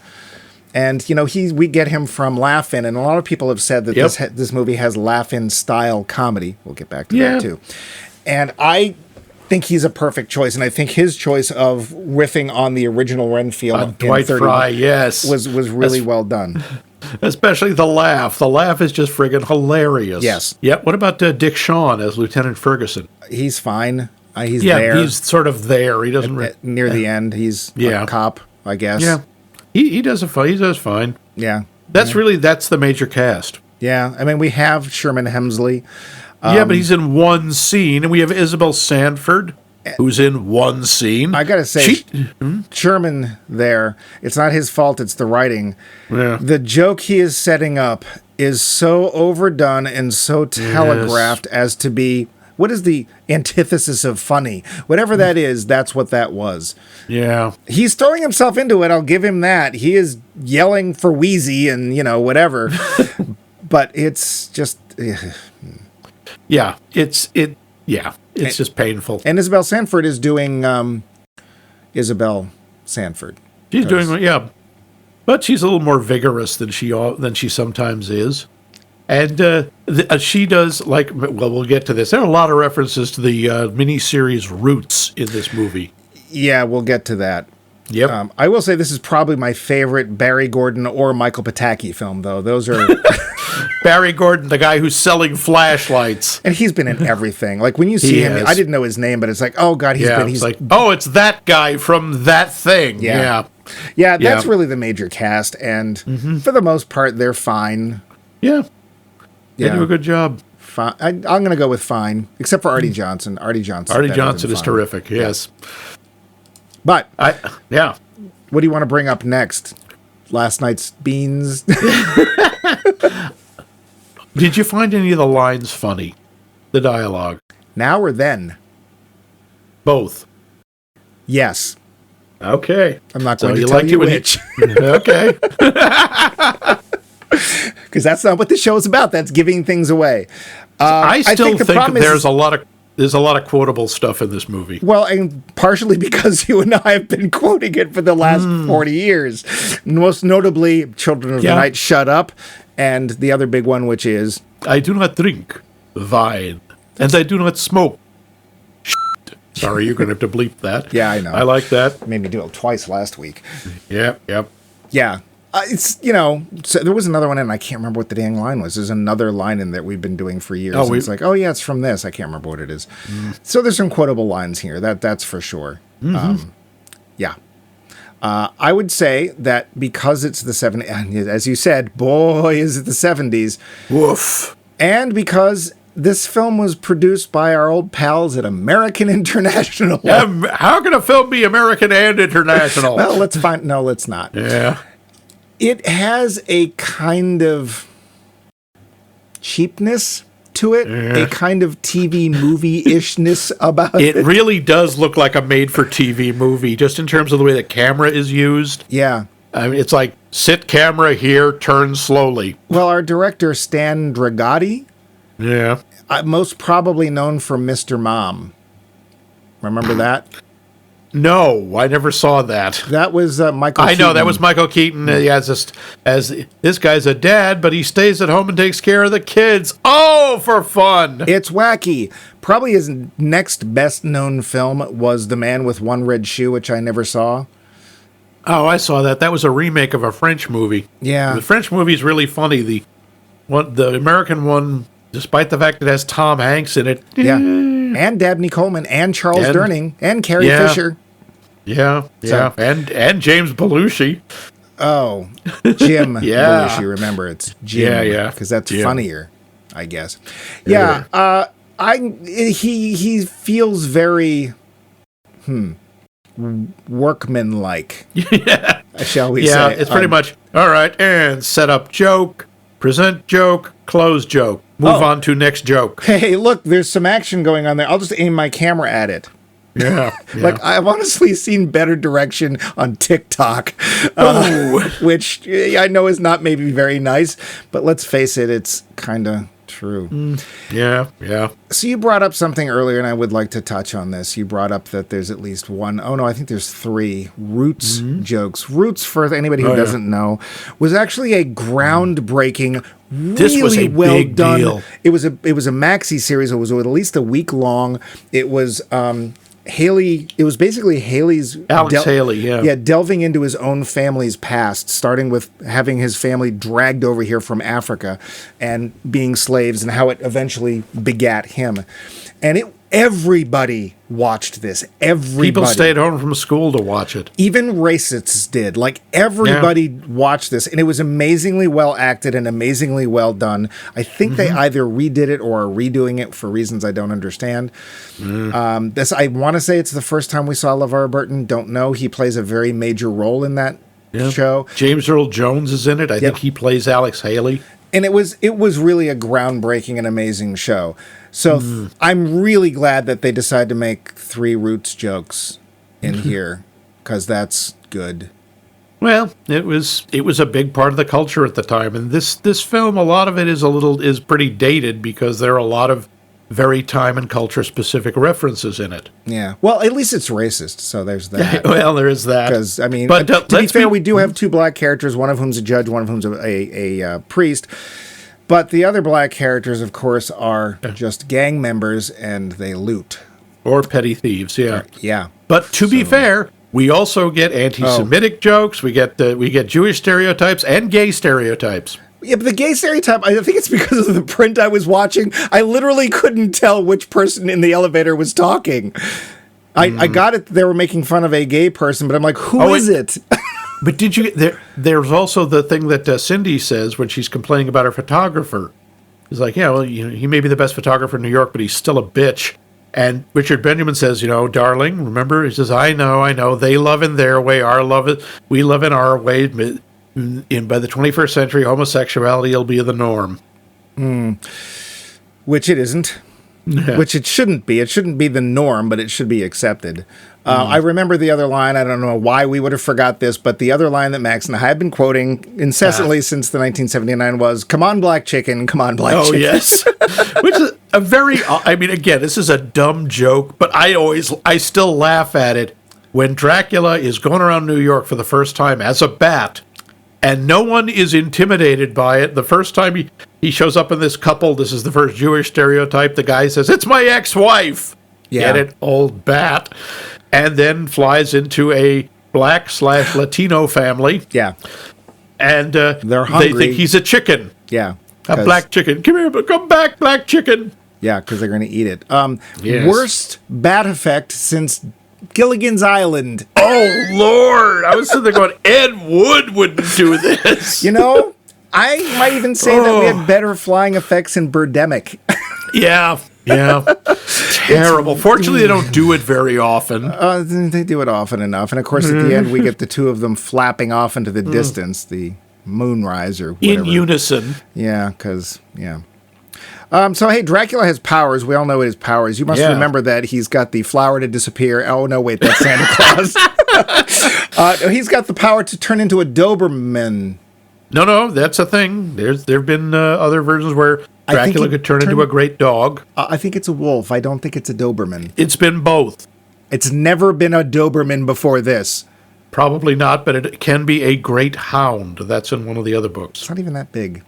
And, you know, we get him from Laugh-In, and a lot of people have said that this movie has Laugh-In style comedy. We'll get back to that, too. And I think he's a perfect choice, and I think his choice of riffing on the original Renfield Dwight Fry, was really well done. Especially the laugh. The laugh is just friggin' hilarious. Yes. Yeah. What about Dick Shawn as Lieutenant Ferguson? He's fine. He's there. He's sort of there. He doesn't near the end. He's a cop, I guess. Yeah. He does fine. He does fine. Yeah. That's the major cast. Yeah. I mean, we have Sherman Hemsley. But he's in one scene, and we have Isabel Sanford, who's in one scene. I gotta say, Sherman there, it's not his fault, it's the writing. Yeah. The joke he is setting up is so overdone and so telegraphed as to be, what is the antithesis of funny? Whatever that is, that's what that was. Yeah. He's throwing himself into it, I'll give him that. He is yelling for Wheezy and, whatever. But it's just... Yeah, it's just painful. And Isabel Sanford is doing Isabel Sanford. She's doing, but she's a little more vigorous than she sometimes is, and she does we'll get to this. There are a lot of references to the miniseries Roots in this movie. Yeah, we'll get to that. Yep. I will say this is probably my favorite Barry Gordon or Michael Pataki film, though. Those are... Barry Gordon, the guy who's selling flashlights. And he's been in everything. Like, when you see him, I didn't know his name, but it's like, oh, God, he's like, oh, it's that guy from that thing. Yeah, that's really the major cast, and for the most part, they're fine. Yeah. They do a good job. Fine. I'm going to go with fine, except for Arte Johnson. Arte Johnson is terrific, yes. But, what do you want to bring up next? Last night's beans? Did you find any of the lines funny? The dialogue? Now or then? Both. Yes. Okay. I'm not going to tell you which. Okay. Because that's not what the show is about. That's giving things away. I still think there's a lot of quotable stuff in this movie. Well, and partially because you and I have been quoting it for the last 40 years. Most notably, Children of the Night, Shut Up, and the other big one, which is... I do not drink wine, and I do not smoke. Sorry, you're going to have to bleep that. Yeah, I know. I like that. Made me do it twice last week. Yep. Yeah. It's, so there was another one, and I can't remember what the dang line was. There's another line in that we've been doing for years. It's like, it's from this. I can't remember what it is. So there's some quotable lines here. That's for sure. I would say that because it's the 70s, as you said, boy, is it the 70s. Woof. And because this film was produced by our old pals at American International. How can a film be American and international? Well, let's find... No, let's not. Yeah. It has a kind of cheapness to it, a kind of TV movie-ishness about it. It really does look like a made-for-TV movie, just in terms of the way the camera is used. Yeah. I mean, it's like, sit camera here, turn slowly. Well, our director, Stan Dragoti, most probably known for Mr. Mom. Remember that? No, I never saw that. That was Michael Keaton. I know, that was Michael Keaton. As this guy's a dad, but he stays at home and takes care of the kids. Oh, for fun. It's wacky. Probably his next best-known film was The Man with One Red Shoe, which I never saw. Oh, I saw that. That was a remake of a French movie. Yeah. The French movie is really funny. The American one, despite the fact it has Tom Hanks in it. Yeah. And Dabney Coleman and Charles Durning and Carrie Fisher. Yeah. And James Belushi. Oh, Jim Belushi. Remember, it's Jim. Yeah. Because that's funnier, I guess. Yeah. He feels very workmanlike. Yeah. Shall we say? Yeah, it's pretty much, all right, and set up joke, present joke, close joke. Move on to next joke. Hey, look, there's some action going on there. I'll just aim my camera at it. Yeah. Like, I've honestly seen better direction on TikTok, which I know is not maybe very nice, but let's face it, it's kind of true. Yeah. So you brought up something earlier, and I would like to touch on this. You brought up that there's at least one, I think there's 3 Roots jokes. Roots, for anybody who doesn't know, was actually a groundbreaking, This was really a well big done. deal. It was a maxi series. It was at least a week long. It was Haley. It was basically Haley's Alex Haley, delving into his own family's past, starting with having his family dragged over here from Africa and being slaves, and how it eventually begat him. And everybody watched this. Everybody. People stayed home from school to watch it. Even racists did. Like, everybody watched this, and it was amazingly well acted and amazingly well done. I think they either redid it or are redoing it for reasons I don't understand. I want to say it's the first time we saw LeVar Burton. Don't know. He plays a very major role in that show. James Earl Jones is in it. I think he plays Alex Haley. And it was really a groundbreaking and amazing show. So I'm really glad that they decided to make 3 Roots jokes in here, because that's good. Well, it was a big part of the culture at the time, and this film, a lot of it is pretty dated, because there are a lot of very time and culture specific references in it. Yeah. Well, at least it's racist, so there's that. Well, there is that. Because, I mean, but, to be fair, we do have 2 black characters, one of whom's a judge, one of whom's a priest. But the other black characters, of course, are just gang members, and they loot. Or petty thieves, yeah. Yeah. But to be fair, we also get anti-Semitic jokes, we get Jewish stereotypes and gay stereotypes. Yeah, but the gay stereotype, I think it's because of the print I was watching. I literally couldn't tell which person in the elevator was talking. I got it, they were making fun of a gay person, but I'm like, who is it? But did you there's also the thing that Cindy says when she's complaining about her photographer. He's like, yeah, well, he may be the best photographer in New York, but he's still a bitch. And Richard Benjamin says, darling, remember, he says, I know, they love in their way, we love in our way. By the 21st century, homosexuality will be the norm. Which it isn't. Yeah. Which it shouldn't be. It shouldn't be the norm, but it should be accepted. I remember the other line. I don't know why we would have forgot this, but the other line that Max and I have been quoting incessantly since the 1979 was, come on, black chicken, come on, black chicken. Oh, yes. Which is a very, again, this is a dumb joke, but I still laugh at it when Dracula is going around New York for the first time as a bat, and no one is intimidated by it. The first time he shows up in this couple, this is the first Jewish stereotype, the guy says, it's my ex-wife. Yeah. Get it, old bat. And then flies into a black/Latino family. Yeah. And they're hungry. They think he's a chicken. Yeah. A black chicken. Come here, come back, black chicken. Yeah, because they're going to eat it. Yes. Worst bat effect since Gilligan's Island. Oh, Lord. I was sitting there going, Ed Wood wouldn't do this. I might even say that we had better flying effects in Birdemic. Yeah. Terrible. Fortunately, they don't do it very often. They do it often enough. And, of course, at the end, we get the 2 of them flapping off into the distance, the moonrise or whatever. In unison. Yeah, because, so, hey, Dracula has powers. We all know his powers. You must remember that he's got the flower to disappear. Oh, no, wait, that's Santa Claus. He's got the power to turn into a Doberman. No, that's a thing. There have been other versions where Dracula could turn into a great dog. I think it's a wolf. I don't think it's a Doberman. It's been both. It's never been a Doberman before this. Probably not, but it can be a great hound. That's in one of the other books. It's not even that big.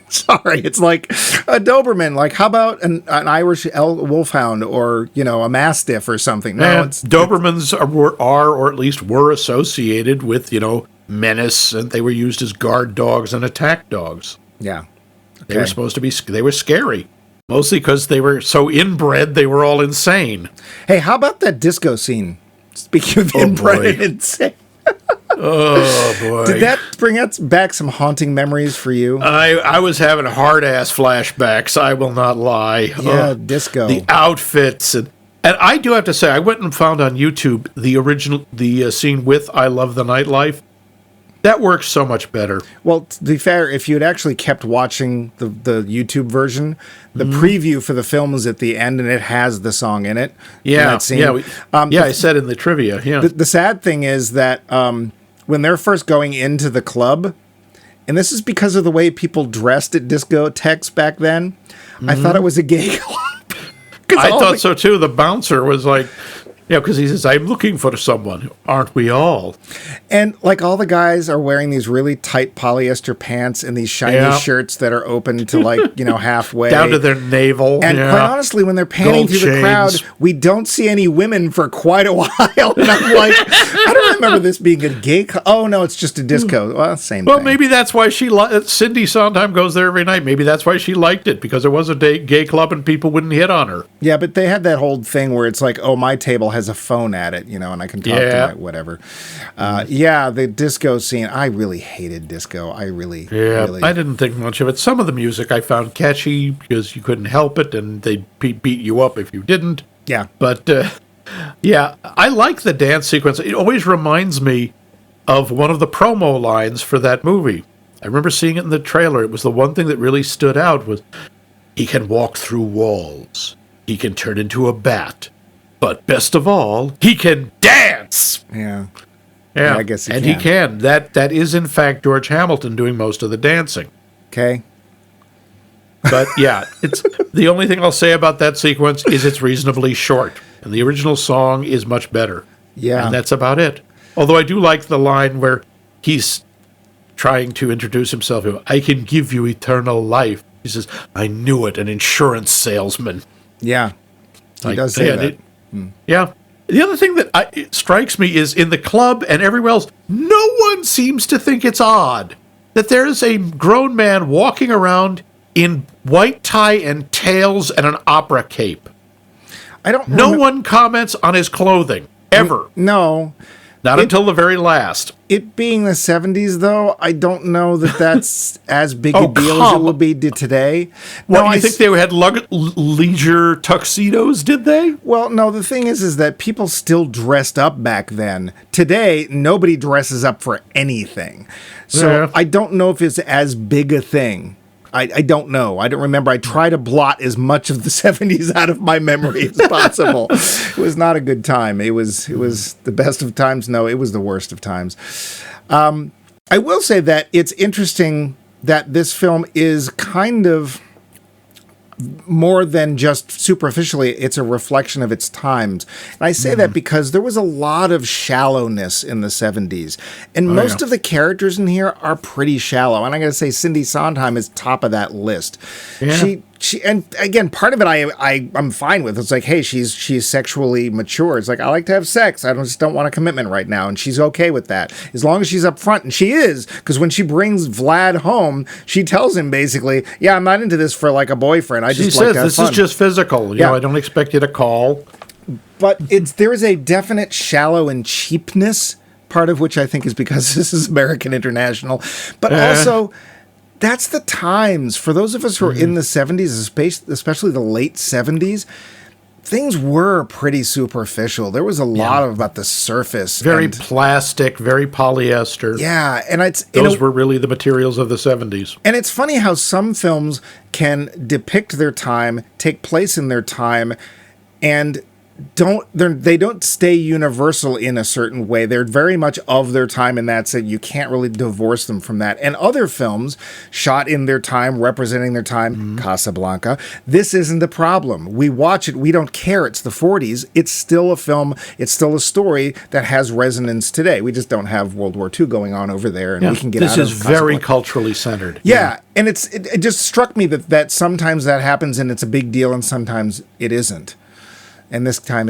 Sorry, it's like a Doberman. Like, how about an Irish wolfhound or, a Mastiff or something? No, Dobermans are, or at least were associated with, menace, and they were used as guard dogs and attack dogs. Yeah. Okay. They were supposed to be, they were scary. Mostly because they were so inbred, they were all insane. Hey, how about that disco scene? Speaking of inbred and insane. Oh, boy. Did that bring back some haunting memories for you? I was having hard-ass flashbacks, I will not lie. Yeah, disco. The outfits. And I do have to say, I went and found on YouTube the scene with I Love the Nightlife. That works so much better. Well, to be fair, if you had actually kept watching the YouTube version, the preview for the film is at the end, and it has the song in it. Yeah, I said in the trivia. Yeah. The sad thing is that when they're first going into the club, and this is because of the way people dressed at discotheques back then, I thought it was a gay club. I thought so too. The bouncer was like, because he says, I'm looking for someone. Aren't we all? And like all the guys are wearing these really tight polyester pants and these shiny shirts that are open to like, halfway. Down to their navel. And quite honestly, when they're panning through the crowd, we don't see any women for quite a while. And I'm like, I don't remember this being a gay club. Oh, no, it's just a disco. Well, same thing. Well, maybe that's why Cindy Sondheim goes there every night. Maybe that's why she liked it, because it was a gay club and people wouldn't hit on her. Yeah, but they had that whole thing where it's like, oh, my table has a phone at it, and I can talk to it, whatever. The disco scene, I really hated disco. I didn't think much of it. Some of the music I found catchy because you couldn't help it, and they'd beat you up if you didn't. Yeah. But, I like the dance sequence. It always reminds me of one of the promo lines for that movie. I remember seeing it in the trailer. It was the one thing that really stood out was, he can walk through walls. He can turn into a bat. But best of all, he can dance. Yeah. Yeah, I guess he can. That is, in fact, George Hamilton doing most of the dancing. Okay. But, it's the only thing I'll say about that sequence is it's reasonably short. And the original song is much better. Yeah. And that's about it. Although I do like the line where he's trying to introduce himself. I can give you eternal life. He says, I knew it, an insurance salesman. Yeah. He does say that. Yeah. The other thing that it strikes me is in the club and everywhere else, no one seems to think it's odd that there's a grown man walking around in white tie and tails and an opera cape. No one comments on his clothing, ever. No. Not until the very last. It being the 70s, though, I don't know that that's as big a deal as it will be today. Well, you think they had leisure tuxedos, did they? Well, no, the thing is that people still dressed up back then. Today, nobody dresses up for anything. So I don't know if it's as big a thing. I don't know. I don't remember. I try to blot as much of the 70s out of my memory as possible. It was not a good time. It was the best of times. No, it was the worst of times. I will say that it's interesting that this film is kind of more than just superficially, it's a reflection of its times. And I say that because there was a lot of shallowness in the 70s. And most of the characters in here are pretty shallow. And I got to say, Cindy Sondheim is top of that list. Yeah. She and again, part of it I'm fine with. It's like, hey, she's sexually mature. It's like, I like to have sex. I just don't want a commitment right now. And she's okay with that. As long as she's up front. And she is, because when she brings Vlad home, she tells him basically, yeah, I'm not into this for like a boyfriend. She just like to have this fun. Is just physical. You know, I don't expect you to call. But there is a definite shallow and cheapness, part of which I think is because this is American International. But also, that's the times. For those of us who are in the 70s, especially the late 70s, things were pretty superficial. There was a lot about the surface. Very plastic, very polyester. Yeah, and those were really the materials of the 70s. And it's funny how some films can depict their time, take place in their time, and they don't stay universal in a certain way. They're very much of their time, and that's it. You can't really divorce them from that. And other films shot in their time, representing their time, Casablanca, this isn't the problem. We watch it, we don't care. It's the 40s. It's still a film. It's still a story that has resonance today. We just don't have World War II going on over there, and we can get out of This is very culturally centered. Yeah. And it just struck me that sometimes that happens and it's a big deal, and sometimes it isn't. And this time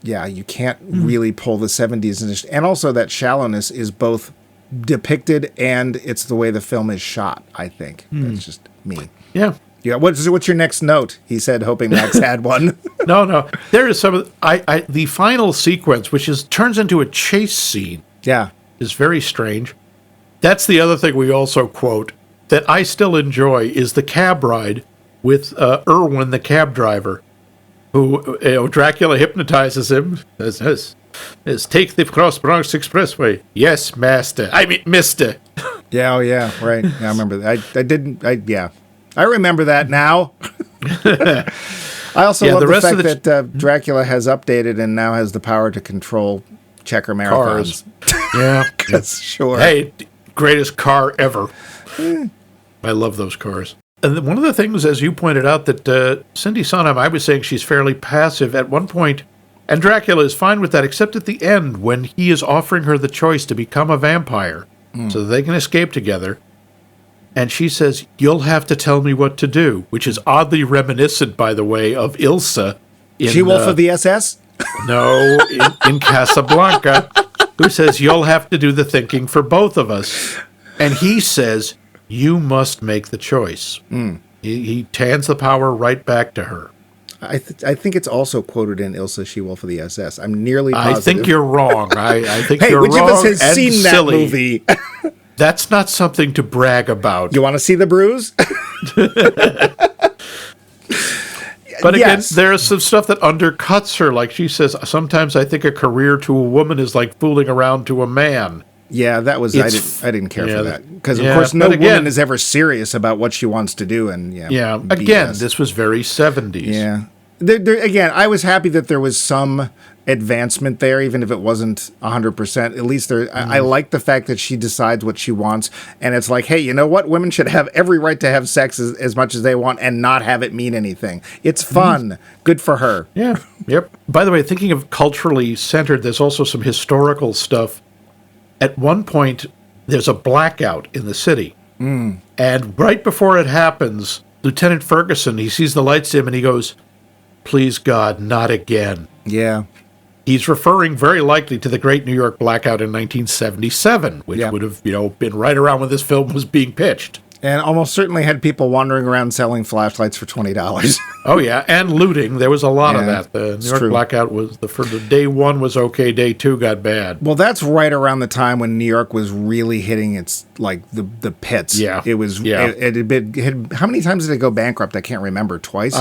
you can't really pull the 70s. And also that shallowness is both depicted and it's the way the film is shot, I think. That's just me. Yeah. Yeah. What's your next note? He said, hoping Max had one. No. There is some of the final sequence, which turns into a chase scene. Yeah. Is very strange. That's the other thing we also quote that I still enjoy is the cab ride with Irwin, the cab driver. Who Dracula hypnotizes him, says, Is take the Cross Bronx Expressway. Yes, master. I mean, mister. Yeah, oh yeah, right. Yeah, I remember that. Yeah. I remember that now. I also love the fact that Dracula has updated and now has the power to control checker marathons. Yeah. That's sure. Hey, greatest car ever. I love those cars. And one of the things, as you pointed out, that Cindy Sondheim, I was saying she's fairly passive at one point, and Dracula is fine with that, except at the end when he is offering her the choice to become a vampire so that they can escape together. And she says, "You'll have to tell me what to do," which is oddly reminiscent, by the way, of Ilsa. She-Wolf of the SS? No, in Casablanca, who says, "You'll have to do the thinking for both of us." And he says, "You must make the choice." He hands the power right back to her. I think it's also quoted in Ilsa, She-Wolf of the SS. I'm nearly positive. I think you're wrong. I think hey, you're wrong. Hey, which of us has seen silly. That movie? That's not something to brag about. You want to see the bruise? But again, there's some stuff that undercuts her. Like she says, sometimes I think a career to a woman is like fooling around to a man. Yeah, that was I didn't care for that because of course no woman is ever serious about what she wants to do, and again, this was very 70s. Yeah, again, I was happy that there was some advancement there, even if it wasn't 100%. At least there, I like the fact that she decides what she wants, and it's like, hey, you know what? Women should have every right to have sex as much as they want and not have it mean anything. It's fun. Good for her. Yeah. Yep. By the way, thinking of culturally centered, there's also some historical stuff. At one point, there's a blackout in the city. And right before it happens, Lieutenant Ferguson, he sees the lights dim and he goes, "Please God, not again." Yeah. He's referring very likely to the Great New York Blackout in 1977, which would have, been right around when this film was being pitched. And almost certainly had people wandering around selling flashlights for $20. Oh, yeah, and looting. There was a lot of that. The New York Blackout was, for the day one was okay, day two got bad. Well, that's right around the time when New York was really hitting its, the pits. Yeah. It was, it had been, how many times did it go bankrupt? I can't remember. Twice?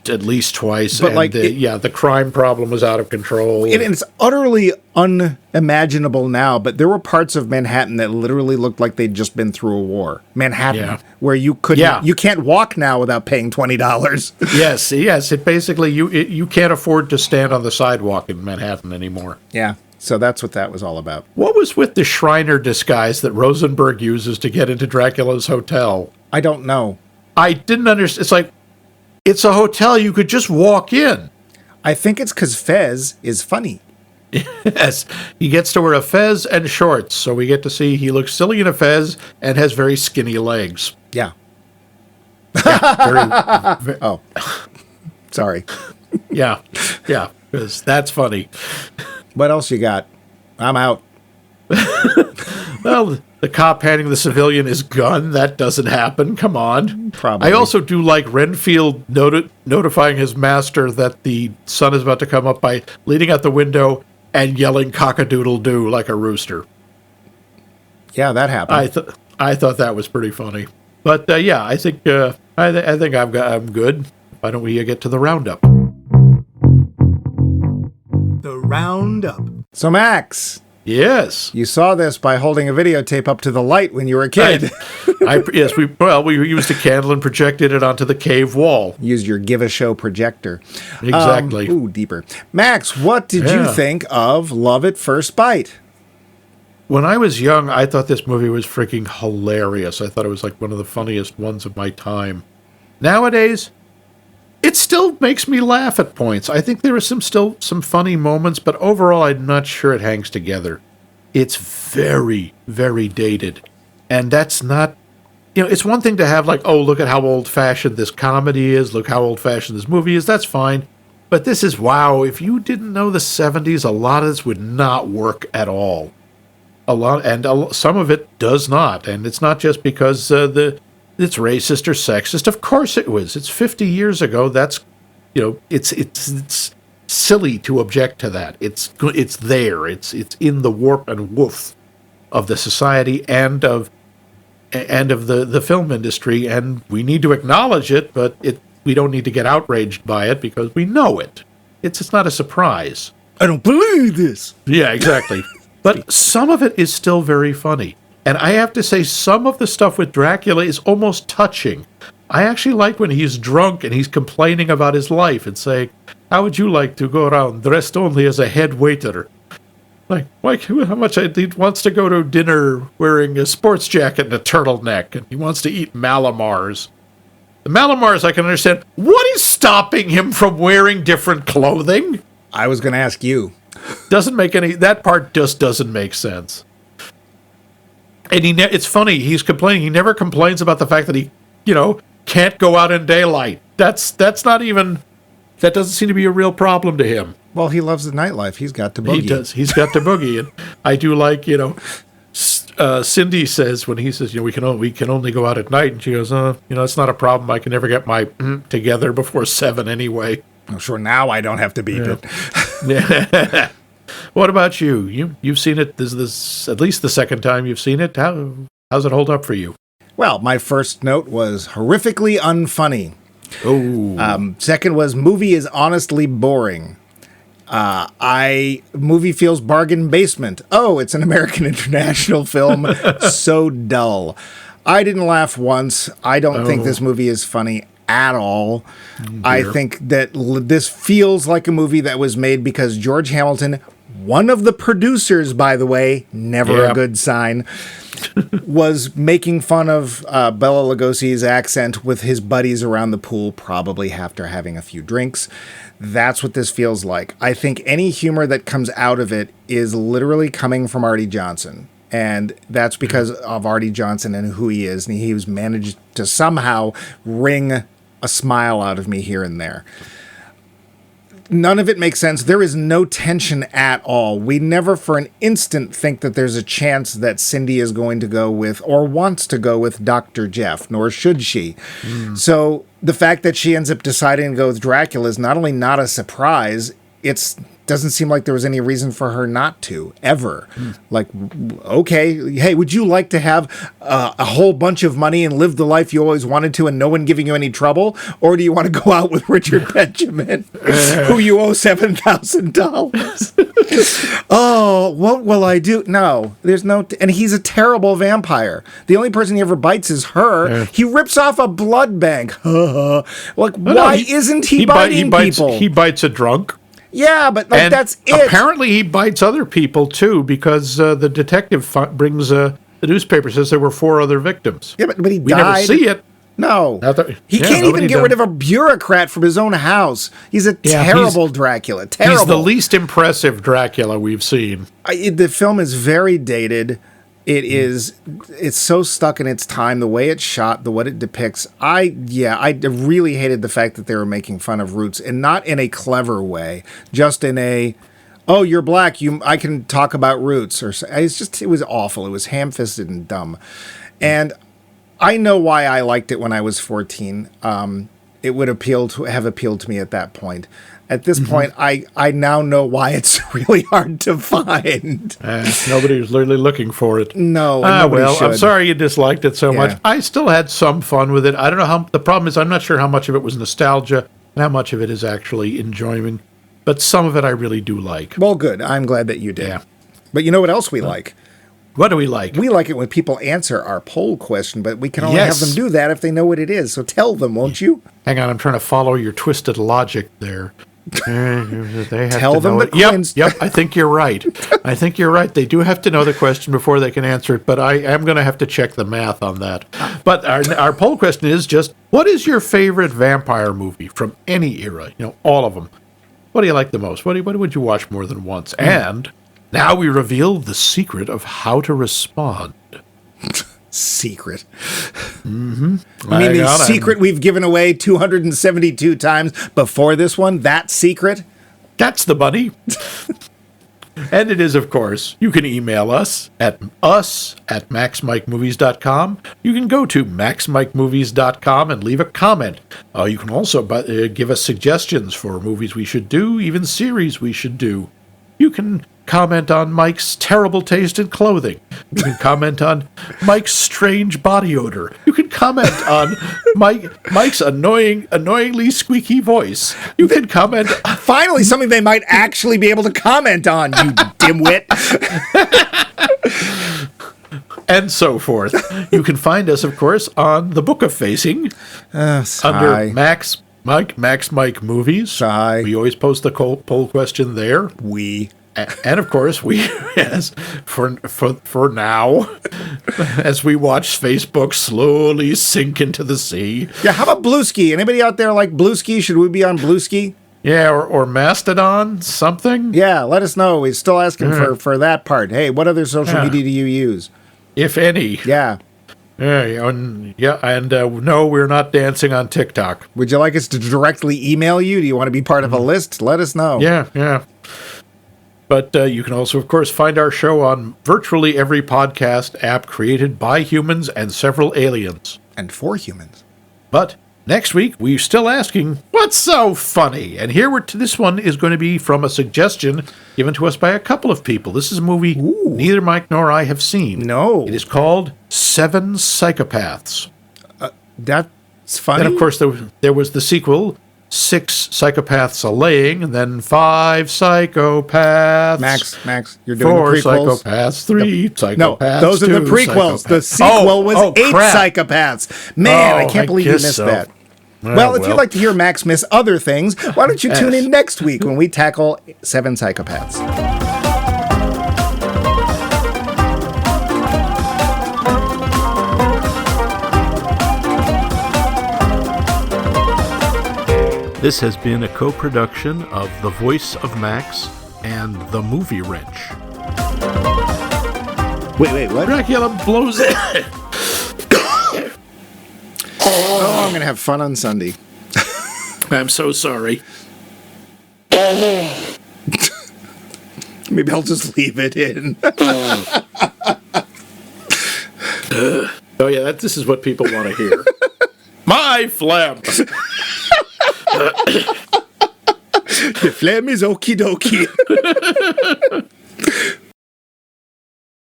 At least twice. But and the crime problem was out of control. And it's utterly unimaginable now, but there were parts of Manhattan that literally looked like they'd just been through a war. Manhattan, where you couldn't, you can't walk now without paying $20. Yes. It basically, you can't afford to stand on the sidewalk in Manhattan anymore. Yeah. So that's what that was all about. What was with the Shriner disguise that Rosenberg uses to get into Dracula's hotel? I don't know. I didn't understand. It's like, it's a hotel. You could just walk in. I think it's because Fez is funny. Yes. He gets to wear a fez and shorts, so we get to see he looks silly in a fez and has very skinny legs. Yeah. Oh. Sorry. Yeah, because that's funny. What else you got? I'm out. Well, the cop handing the civilian his gun, that doesn't happen. Come on. Probably. I also do like Renfield notifying his master that the sun is about to come up by leaning out the window and yelling cock-a-doodle-doo like a rooster. Yeah, that happened. I thought that was pretty funny. But I think I'm good. Why don't we get to the roundup? The roundup. So Max. Yes. You saw this by holding a videotape up to the light when you were a kid. Yes, we used a candle and projected it onto the cave wall. Used your Give a Show projector. Exactly. Deeper. Max, what did you think of Love at First Bite? When I was young, I thought this movie was freaking hilarious. I thought it was like one of the funniest ones of my time. Nowadays, it still makes me laugh at points. I think there are still some funny moments, but overall, I'm not sure it hangs together. It's very, very dated. And that's not, it's one thing to have like, oh, look at how old-fashioned this comedy is. Look how old-fashioned this movie is. That's fine. But this is, wow, if you didn't know the 70s, a lot of this would not work at all. Some of it does not. And it's not just because it's racist or sexist. Of course it was. It's 50 years ago. That's, it's silly to object to that. It's there. It's in the warp and woof of the society and of the film industry, and we need to acknowledge it, but we don't need to get outraged by it because we know it. It's not a surprise. I don't believe this. Yeah, exactly. But some of it is still very funny. And I have to say, some of the stuff with Dracula is almost touching. I actually like when he's drunk and he's complaining about his life and saying, how would you like to go around dressed only as a head waiter? Like, how much he wants to go to dinner wearing a sports jacket and a turtleneck, and he wants to eat Malamars. The Malamars, I can understand. What is stopping him from wearing different clothing? I was going to ask you. That part just doesn't make sense. And it's funny, he's complaining. He never complains about the fact that he, can't go out in daylight. That doesn't seem to be a real problem to him. Well, he loves the nightlife. He's got to boogie. He does. He's got to boogie. And I do like, Cindy says when he says, we can only go out at night. And she goes, it's not a problem. I can never get my together before 7 anyway. I'm sure now I don't have to beep it. Yeah. What about you? You've seen it. This is at least the second time you've seen it. How's it hold up for you? Well, my first note was horrifically unfunny. Oh. Second was movie is honestly boring. Movie feels bargain basement. Oh, it's an American international film. So dull. I didn't laugh once. I don't think this movie is funny at all. I think that this feels like a movie that was made because George Hamilton, one of the producers, by the way, never a good sign, was making fun of Bela Lugosi's accent with his buddies around the pool, probably after having a few drinks. That's what this feels like. I think any humor that comes out of it is literally coming from Arte Johnson. And that's because of Arte Johnson and who he is. And he was managed to somehow wring a smile out of me here and there. None of it makes sense. There is no tension at all. We never for an instant think that there's a chance that Cindy is going to go with or wants to go with Dr. Jeff, nor should she. So the fact that she ends up deciding to go with Dracula is not only not a surprise, it doesn't seem like there was any reason for her not to, ever. Like, okay, hey, would you like to have a whole bunch of money and live the life you always wanted to and no one giving you any trouble? Or do you want to go out with Richard Benjamin, who you owe $7,000? Oh, what will I do? No, there's no... and he's a terrible vampire. The only person he ever bites is her. He rips off a blood bank. Why isn't he biting people? He bites a drunk. Yeah, but that's it. Apparently he bites other people, too, because the detective brings the newspaper, says there were 4 other victims. Yeah, but he died. We never see it. No. He can't even get rid of a bureaucrat from his own house. He's a terrible Dracula. Terrible. He's the least impressive Dracula we've seen. The film is very dated. It's so stuck in its time, the way it's shot, what it depicts. I really hated the fact that they were making fun of roots, and not in a clever way, just in a, oh, you're black, I can talk about roots, it was awful. It was ham-fisted and dumb. And I know why I liked it when I was 14. It would have appealed to me at that point. At this point, I now know why it's really hard to find. Nobody's really looking for it. No, nobody should. I'm sorry you disliked it so much. I still had some fun with it. I don't know the problem is I'm not sure how much of it was nostalgia and how much of it is actually enjoyment. But some of it I really do like. Well, good. I'm glad that you did. Yeah. But you know what else we like? What do we like? We like it when people answer our poll question, but we can only have them do that if they know what it is. So tell them, won't you? Hang on, I'm trying to follow your twisted logic there. They have tell to them know the Yep, I think you're right. They do have to know the question before they can answer it, but I am going to have to check the math on that. But our poll question is just, what is your favorite vampire movie from any era? All of them. What do you like the most? What would you watch more than once? And now we reveal the secret of how to respond. Secret. The secret we've given away 272 times before this one? That secret? That's the money. And it is, of course, you can email us at maxmikemovies.com. You can go to maxmikemovies.com and leave a comment. You can also give us suggestions for movies we should do, even series we should do. You can comment on Mike's terrible taste in clothing. You can comment on Mike's strange body odor. You can comment on Mike's annoyingly squeaky voice. You can comment. Finally, something they might actually be able to comment on, you dimwit. And so forth. You can find us, of course, on the Book of Facing under Mike Movies. Sigh. We always post the poll question there. And of course, yes, for now, as we watch Facebook slowly sink into the sea. Yeah, how about Blueski? Anybody out there like Blueski? Should we be on Blueski? Yeah, or Mastodon, something? Yeah, let us know. We're still asking for that part. Hey, what other social media do you use? If any. Yeah. And no, we're not dancing on TikTok. Would you like us to directly email you? Do you want to be part of a list? Let us know. Yeah. But you can also, of course, find our show on virtually every podcast app created by humans and several aliens. And for humans. But next week, we're still asking, what's so funny? And this one is going to be from a suggestion given to us by a couple of people. This is a movie neither Mike nor I have seen. No. It is called Seven Psychopaths. That's funny. And, of course, there was the sequel, 6 Psychopaths A-Laying, and then 5 Psychopaths. Max, you're doing 4 the prequels. Psychopaths, 3 Psychopaths. No, those are the 2 prequels. Psychopaths. The sequel was 8 crap. Psychopaths. Man, I can't believe you missed that. Well, if you'd like to hear Max miss other things, why don't you tune in next week when we tackle 7 Psychopaths. This has been a co-production of The Voice of Max and The Movie Wrench. Wait, what? Dracula blows it. Oh, I'm going to have fun on Sunday. I'm so sorry. Maybe I'll just leave it in. Oh, yeah, this is what people want to hear. My phlegm. The phlegm is okie dokie.